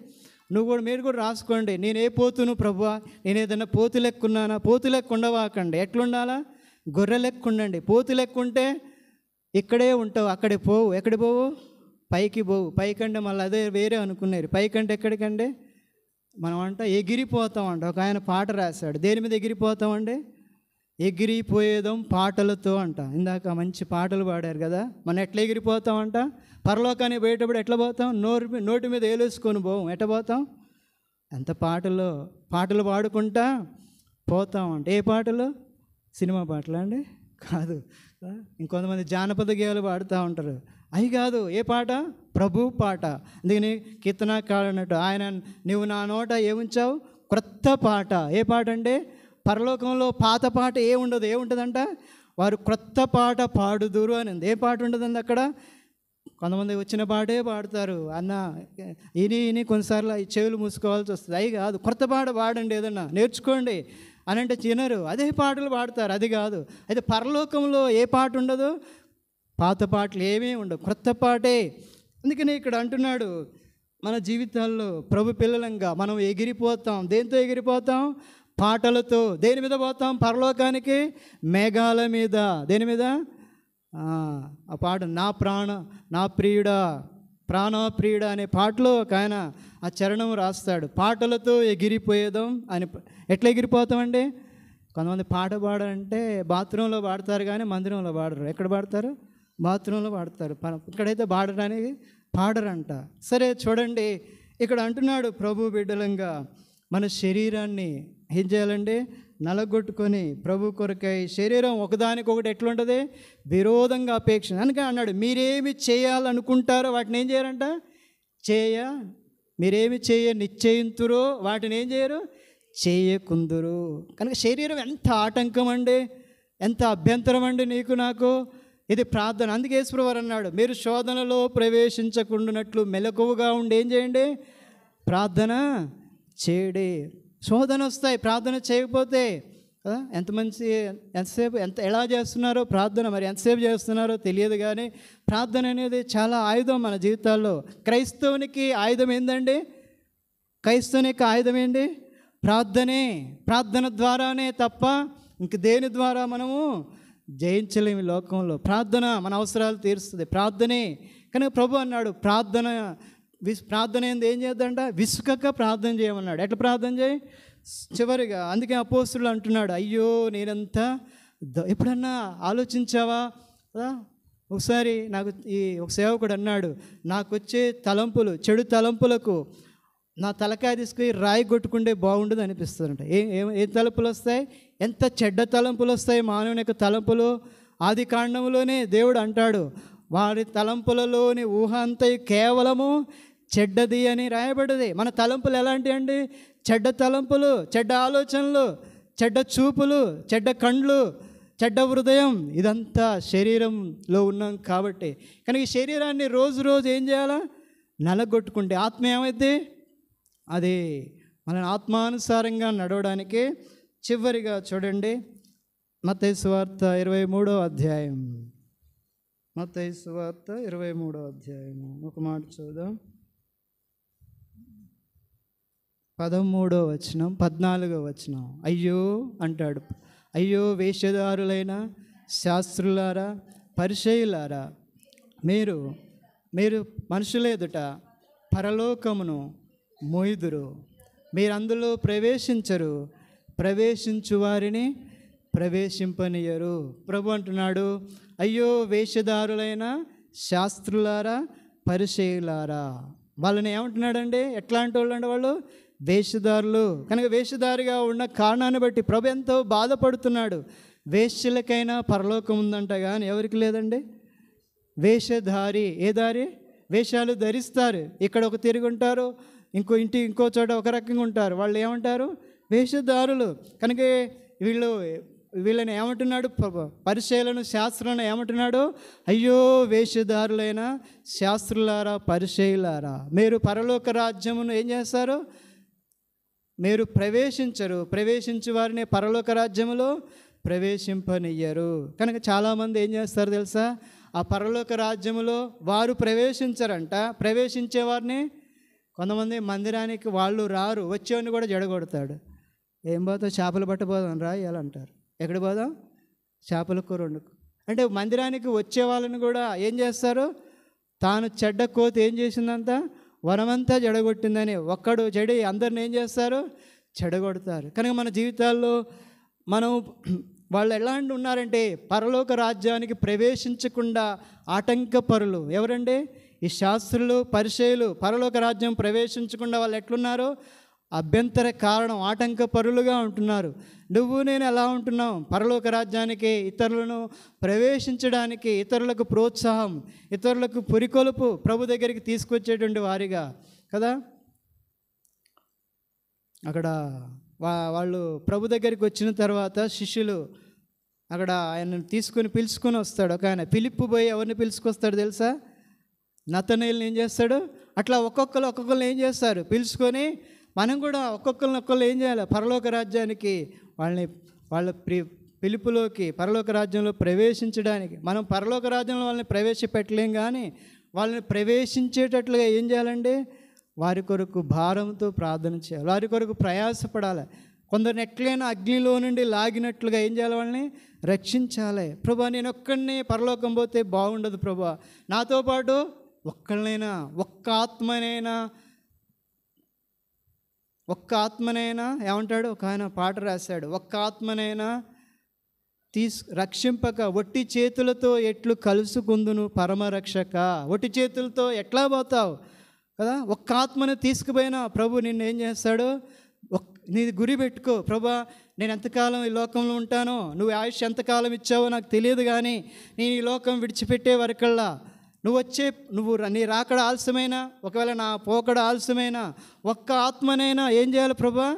మీరు కూడా రాసుకోండి. నేను ఏ పోతును ప్రభువా, నేను ఏదైనా పోతు లెక్కున్నానా? పోతు లెక్క ఉండవాకండి. ఎట్లుండాలా? గొర్రె లెక్క ఉండండి. పోతు లెక్క ఉంటే ఇక్కడే ఉంటావు, అక్కడే పోవు. ఎక్కడి పోవు? పైకి పోవు. పైకంటే మళ్ళీ అదే వేరే అనుకున్నారు. పైకంటే ఎక్కడికంటే మనం అంట ఎగిరిపోతామంట. ఒక ఆయన పాట రాశాడు. దేని మీద ఎగిరిపోతామండి? ఎగిరిపోయేదాం పాటలతో అంట. ఇందాక మంచి పాటలు పాడారు కదా. మనం ఎట్లా ఎగిరిపోతామంట? పరలోకానికి పోయేటప్పుడు ఎట్లా పోతాం? నోటి మీద ఏలేసుకొని పోం. ఎట్లా పోతాం? అంత పాటలు పాడుకుంటా పోతామంట. ఏ పాటలు? సినిమా పాటలు అండి? కాదు. ఇంకొంతమంది జానపద గేయాలు పాడుతూ ఉంటారు. అవి కాదు. ఏ పాట? ప్రభు పాట. అందుకని కీర్తనకారుడు అన్నట్టు, ఆయన నువ్వు నా నోట ఏముంచావు? క్రొత్త పాట. ఏ పాట అంటే పరలోకంలో పాత పాట ఏముండదు. ఏముంటుందంట? వారు క్రొత్త పాట పాడుదురు అని ఉంది. ఏ పాట ఉంటుందండి అక్కడ? కొంతమంది వచ్చిన పాటే పాడతారు. అన్న ఇని కొన్నిసార్లు ఈ చెవులు మూసుకోవాల్సి వస్తుంది. అవి కాదు. క్రొత్త పాట పాడండి, ఏదన్నా నేర్చుకోండి అని అంటే తినరు. అదే పాటలు పాడతారు. అది కాదు. అయితే పరలోకంలో ఏ పాట ఉండదు? పాత పాటలు ఏమీ ఉండవు, క్రొత్త పాటే. అందుకని ఇక్కడ అంటున్నాడు, మన జీవితాల్లో ప్రభు పిల్లలంగా మనం ఎగిరిపోతాం. దేంతో ఎగిరిపోతాం? పాటలతో. దేని మీద పోతాం? పరలోకానికి మేఘాల మీద. దేని మీద? ఆ పాట, నా ప్రియుడా ప్రాణప్రియుడు అనే పాటలో ఒక ఆయన ఆ చరణం రాస్తాడు, పాటలతో ఎగిరిపోయేదాం అని. ఎట్లా ఎగిరిపోతామండి? కొంతమంది పాట పాడాలంటే బాత్రూంలో పాడతారు కానీ మందిరంలో పాడరు. ఎక్కడ పాడతారు? బాత్రూంలో పాడతారు. ఇక్కడైతే పాడడానికి పాడరంట. సరే చూడండి, ఇక్కడ అంటున్నాడు ప్రభు బిడ్డలంగా మన శరీరాన్ని ఏం చేయాలండి? నలగొట్టుకొని ప్రభు కొరకై శరీరం ఒకదానికొకటి ఎట్లుంటుంది? విరోధంగా అపేక్ష. అందుకే అన్నాడు, మీరేమి చేయాలనుకుంటారో వాటిని ఏం చేయరంట? మీరేమి నిశ్చయింతురో వాటిని ఏం చేయరు? చేయకుందురు. కనుక శరీరం ఎంత ఆటంకం అండి, ఎంత అభ్యంతరం అండి నీకు నాకు. ఇది ప్రార్థన. అందుకే యేసుప్రభువు అన్నాడు, మీరు శోధనలో ప్రవేశించకుండానట్లు మెలకువగా ఉండి ఏం చేయండి? ప్రార్థన చేయడి. శోధన వస్తాయి ప్రార్థన చేయకపోతే. ఎంతసేపు ఎలా చేస్తున్నారో ప్రార్థన, మరి ఎంతసేపు చేస్తున్నారో తెలియదు. కానీ ప్రార్థన అనేది చాలా ఆయుధం మన జీవితాల్లో. క్రైస్తవునికి ఆయుధం ఏందండి? క్రైస్తవునికి ఆయుధం ఏంటి? ప్రార్థనే. ప్రార్థన ద్వారానే తప్ప ఇంక దేని ద్వారా మనము జయించలేము లోకంలో. ప్రార్థన మన అవసరాలు తీరుస్తుంది, ప్రార్థనే. కనుక ప్రభు అన్నాడు, ప్రార్థన ఏంది? ఏం చేద్దంట? విసుకక ప్రార్థన చేయమన్నాడు. ఎట్లా ప్రార్థన చేయి? చివరిగా అందుకే అపోస్తులు అంటున్నాడు, అయ్యో నేనంతా ఎప్పుడన్నా ఆలోచించావా? ఒకసారి నాకు ఒక సేవకుడు అన్నాడు, నాకు వచ్చే తలంపులు, చెడు తలంపులకు నా తలకాయ తీసుకుని రాయి కొట్టుకుంటే బాగుండదు అనిపిస్తుందంట. ఏ తలంపులు వస్తాయి? ఎంత చెడ్డ తలంపులు వస్తాయి మానవుని యొక్క తలంపులు. ఆది కాండంలోనే దేవుడు అంటాడు, వారి తలంపులలోని ఊహ అంతా కేవలము చెడ్డది అని రాయబడ్డది. మన తలంపులు ఎలాంటి అండి? చెడ్డ తలంపులు, చెడ్డ ఆలోచనలు, చెడ్డ చూపులు, చెడ్డ కండ్లు, చెడ్డ హృదయం. ఇదంతా శరీరంలో ఉన్నాం కాబట్టి. కానీ ఈ శరీరాన్ని రోజు రోజు ఏం చేయాలా? నలగొట్టుకుంటే ఆత్మ ఏమైతే అది మన ఆత్మానుసారంగా నడవడానికి. చివరిగా చూడండి, మత్తయి సువార్త 23వ అధ్యాయం. మత్తయి సువార్త 23వ అధ్యాయము ఒక మాట చూద్దాం. 13వ వచనం, 14వ వచనం. అయ్యో అంటాడు, అయ్యో వేషధారులైన శాస్త్రులారా, పరిసయ్యులారా, మీరు మనుషుల ఎదుట పరలోకమును మోయుదురు, మీరు అందులో ప్రవేశించరు, ప్రవేశించు వారిని ప్రవేశింపనీయరు. ప్రభు అంటున్నాడు, అయ్యో వేషధారులైన శాస్త్రులారా, పరిసయ్యులారా. వాళ్ళని ఏమంటున్నాడండి? ఎట్లాంటి వాళ్ళు అంటే వాళ్ళు వేషధారులు. కనుక వేషధారిగా ఉన్న కారణాన్ని బట్టి ప్రభు ఎంతో బాధపడుతున్నాడు. వేశ్యలకైనా పరలోకం ఉందంట కానీ ఎవరికి లేదండి. వేషధారి, ఏ దారి? వేషాలు ధరిస్తారు, ఇక్కడ ఒక తిరిగి ఉంటారు, ఇంకో చోట ఒక రకంగా ఉంటారు. వాళ్ళు ఏమంటారు? వేషధారులు. కనుక వీళ్ళని ఏమంటున్నాడు? పరిచయులను, శాస్త్రులను ఏమంటున్నాడు? అయ్యో వేషధారులైన శాస్త్రులారా, పరిచయులారా, మీరు పరలోక రాజ్యమును ఏం చేస్తారు? మీరు ప్రవేశించరు, ప్రవేశించు వారిని పరలోక రాజ్యములో ప్రవేశింపనియ్యరు. కనుక చాలామంది ఏం చేస్తారు తెలుసా? ఆ పరలోక రాజ్యములో వారు ప్రవేశించరంట. ప్రవేశించే వారిని కొంతమంది మందిరానికి వాళ్ళు రారు, వచ్చేవాడిని కూడా జడగొడతాడు. ఏం పోతావు? చేపలు పట్టబోదాం రా ఇలా అంటారు. ఎక్కడ పోదాం? చేపల కూర వండుకు అంటే మందిరానికి వచ్చే వాళ్ళని కూడా ఏం చేస్తారు? తాను చెడ్డ కోతి ఏం చేసిందంతా వనమంతా జడగొట్టిందని ఒక్కడు చెడి అందరిని ఏం చేస్తారు? చెడగొడతారు. కనుక మన జీవితాల్లో వాళ్ళు ఎలాంటి ఉన్నారంటే పరలోక రాజ్యానికి ప్రవేశించకుండా ఆటంకపరులు. ఎవరండి? ఈ శాస్త్రులు, పరిచయులు. పరలోక రాజ్యం ప్రవేశించకుండా వాళ్ళు ఎట్లున్నారు? అభ్యంతర కారణం, ఆటంకపరులుగా ఉంటున్నారు. నువ్వు నేను ఎలా ఉంటున్నాం? పరలోక రాజ్యానికి, ఇతరులను ప్రవేశించడానికి, ఇతరులకు ప్రోత్సాహం, ఇతరులకు పురికొలుపు ప్రభు దగ్గరికి తీసుకొచ్చేటువంటి వారిగా కదా. అక్కడ వాళ్ళు ప్రభు దగ్గరికి వచ్చిన తర్వాత శిష్యులు అక్కడ ఆయనను పిలుచుకొని వస్తాడు. ఒక ఆయన ఫిలిప్పు పోయి ఎవరిని పిలుచుకొస్తాడు తెలుసా? నతనయేలుని ఏం చేస్తాడు? అట్లా ఒక్కొక్కరు ఏం చేస్తారు? పిలుచుకొని మనం కూడా ఒక్కొక్కరు ఏం చేయాలి? పరలోక రాజ్యానికి వాళ్ళ పిలుపులోకి, పరలోక రాజ్యంలో ప్రవేశించడానికి. మనం పరలోక రాజ్యంలో వాళ్ళని ప్రవేశపెట్టలేం, కానీ వాళ్ళని ప్రవేశించేటట్లుగా ఏం చేయాలండి? వారి కొరకు భారంతో ప్రార్థన చేయాలి, వారి కొరకు ప్రయాసపడాలి. కొందరిని ఎట్లైనా అగ్నిలో నుండి లాగినట్లుగా ఏం చేయాలి? వాళ్ళని రక్షించాలి. ప్రభా, నేను ఒక్కడిని పరలోకం పోతే బాగుండదు ప్రభా, నాతో పాటు ఒక్కళ్ళనైనా ఒక్క ఆత్మనైనా ఏమంటాడు, ఒక ఆయన పాట రాశాడు, ఒక్క ఆత్మనైనా రక్షింపక ఒట్టి చేతులతో ఎట్లు కలుసుకుందును పరమరక్షక. ఒట్టి చేతులతో ఎట్లా పోతావు కదా. ఒక్క ఆత్మను తీసుకుపోయినా ప్రభు నిన్ను ఏం చేస్తాడు, నీ గురి పెట్టుకో. ప్రభా, నేను ఎంతకాలం ఈ లోకంలో ఉంటానో, నువ్వు ఆయుష్ ఎంతకాలం ఇచ్చావో నాకు తెలియదు, కానీ నేను ఈ లోకం విడిచిపెట్టే వరకల్లా నువ్వు నీ రాకడ ఆలస్యమైనా, ఒకవేళ నా పోకడ ఆలస్యమైనా, ఒక్క ఆత్మనైనా ఏం చేయాలి ప్రభా,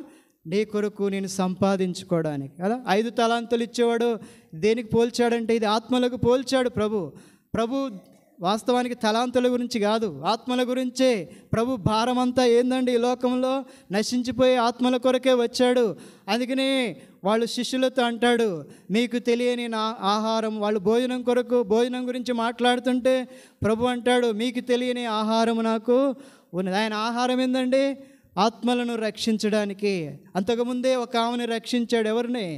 నీ కొరకు నేను సంపాదించుకోవడానికి కదా. 5 తలాంతులు ఇచ్చేవాడు దేనికి పోల్చాడంటే ఇది ఆత్మలకు పోల్చాడు ప్రభు వాస్తవానికి తలాంతుల గురించి కాదు, ఆత్మల గురించే. ప్రభు భారం అంతా ఏందండి, ఈ లోకంలో నశించిపోయే ఆత్మల కొరకే వచ్చాడు. అందుకని వాళ్ళు శిష్యులతో అంటాడు, మీకు తెలియని నా ఆహారం. వాళ్ళు భోజనం గురించి మాట్లాడుతుంటే ప్రభు అంటాడు, మీకు తెలియని ఆహారం నాకు ఉన్నది. ఆయన ఆహారం ఏందండి, ఆత్మలను రక్షించడానికి. అంతకుముందే ఒక ఆమెను రక్షించాడు. ఎవరిని?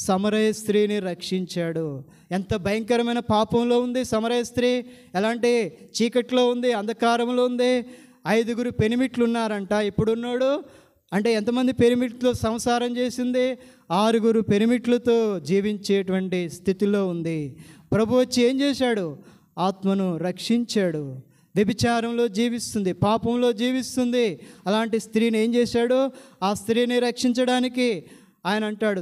సమరయ స్త్రీని రక్షించాడు. ఎంత భయంకరమైన పాపంలో ఉంది సమరయ స్త్రీ, ఎలాంటి చీకట్లో ఉంది, అంధకారంలో ఉంది. 5 పెనిమిట్లు ఉన్నారంట. ఇప్పుడున్నాడు అంటే ఎంతమంది పెనిమిట్లతో సంసారం చేసింది? 6 పెనిమిట్లతో జీవించేటువంటి స్థితిలో ఉంది. ప్రభు వచ్చి ఏం చేశాడు, ఆత్మను రక్షించాడు. వ్యభిచారంలో జీవిస్తుంది, పాపంలో జీవిస్తుంది. అలాంటి స్త్రీని ఏం చేశాడు, ఆ స్త్రీని రక్షించడానికి ఆయన అంటాడు,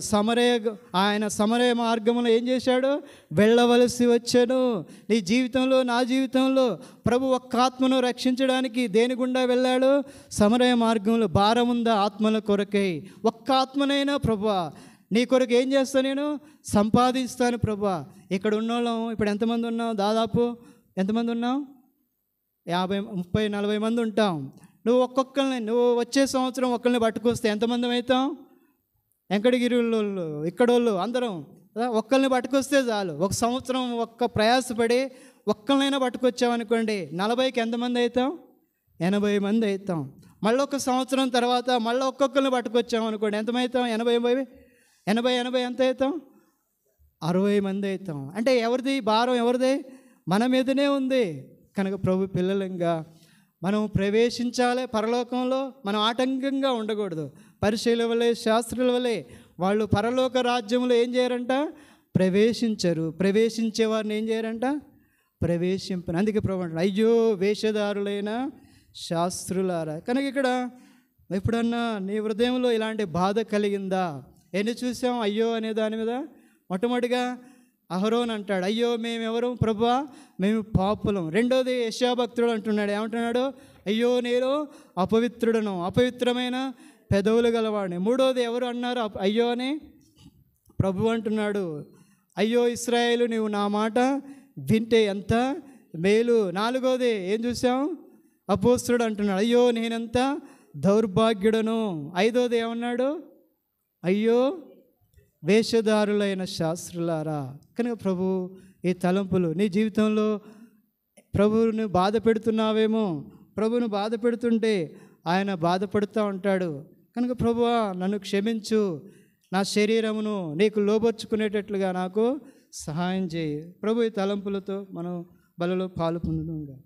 సమరయ మార్గంలో ఏం చేశాడు, వెళ్ళవలసి వచ్చాను. నీ జీవితంలో, నా జీవితంలో ప్రభు ఒక్క ఆత్మను రక్షించడానికి దేని గుండా వెళ్ళాడు, సమరయ మార్గంలో. భారం ఉందా ఆత్మల కొరకై, ఒక్క ఆత్మనైనా ప్రభా నీ కొరకు ఏం చేస్తాను, నేను సంపాదిస్తాను ప్రభా. ఇక్కడ ఉన్నోళ్ళం ఇప్పుడు ఎంతమంది ఉన్నాం, దాదాపు ఎంతమంది ఉన్నాం, 50, 30, 40 మంది ఉంటాం. నువ్వు వచ్చే సంవత్సరం ఒక్కరిని పట్టుకొస్తే ఎంతమంది అవుతాం? వెంకటగిరిలో ఇక్కడోళ్ళు అందరం ఒక్కరిని పట్టుకొస్తే చాలు. ఒక సంవత్సరం ఒక్క ప్రయాసపడి ఒక్కరినైనా పట్టుకొచ్చామనుకోండి, 40కి ఎంతమంది అవుతాం, 80 మంది అవుతాం. మళ్ళీ ఒక సంవత్సరం తర్వాత మళ్ళీ ఒక్కొక్కరిని పట్టుకొచ్చామనుకోండి, ఎంతమవుతాం, 80 ఎంత అవుతాం, 60 మంది అవుతాం. అంటే ఎవరిది భారం, ఎవరిది, మన మీదనే ఉంది. కనుక ప్రభు పిల్లలంగా మనం ప్రవేశించాలి పరలోకంలో. మనం ఆటంకంగా ఉండకూడదు. పరిశీల వలె, శాస్త్రుల వలె వాళ్ళు పరలోక రాజ్యంలో ఏం చేయరంట, ప్రవేశించరు. ప్రవేశించేవారిని ఏం చేయరంట, ప్రవేశింపని. అందుకే ప్రభు అంటాడు, అయ్యో వేషధారులైన శాస్త్రులారా. కనుక ఇక్కడ ఎప్పుడన్నా నీ హృదయంలో ఇలాంటి బాధ కలిగిందా? ఎన్ని చూసాం అయ్యో అనే దాని మీద? మొట్టమొదటిగా అహరోన్ అంటాడు, అయ్యో మేమెవరు ప్రభువా, మేము పాపులం. రెండోది యెషయా భక్తుడు అంటున్నాడు, ఏమంటున్నాడు, అయ్యో నేను అపవిత్రుడను, అపవిత్రమైన పెదవులు గలవాడిని. మూడోది ఎవరు అన్నారు అయ్యో అని? ప్రభు అంటున్నాడు, అయ్యో ఇశ్రాయేలు, నీవు నా మాట వింటే ఎంత మేలు. నాలుగోది ఏం చూసాం, అపోస్తుడు అంటున్నాడు, అయ్యో నేనెంత దౌర్భాగ్యుడను. ఐదోది ఏమన్నాడు, అయ్యో వేషధారులైన శాస్త్రులారా. కనుక ప్రభు ఈ తలంపులు నీ జీవితంలో ప్రభువును బాధ పెడుతున్నావేమో. ప్రభువును బాధ పెడుతుంటే ఆయన బాధపడుతూ ఉంటాడు. కనుక ప్రభువా నన్ను క్షమించు, నా శరీరమును నీకు లోబర్చుకునేటట్లుగా నాకు సహాయం చేయి. ప్రభు ఈ తలంపులతో మనం బలలో పాలు పొందుదాం.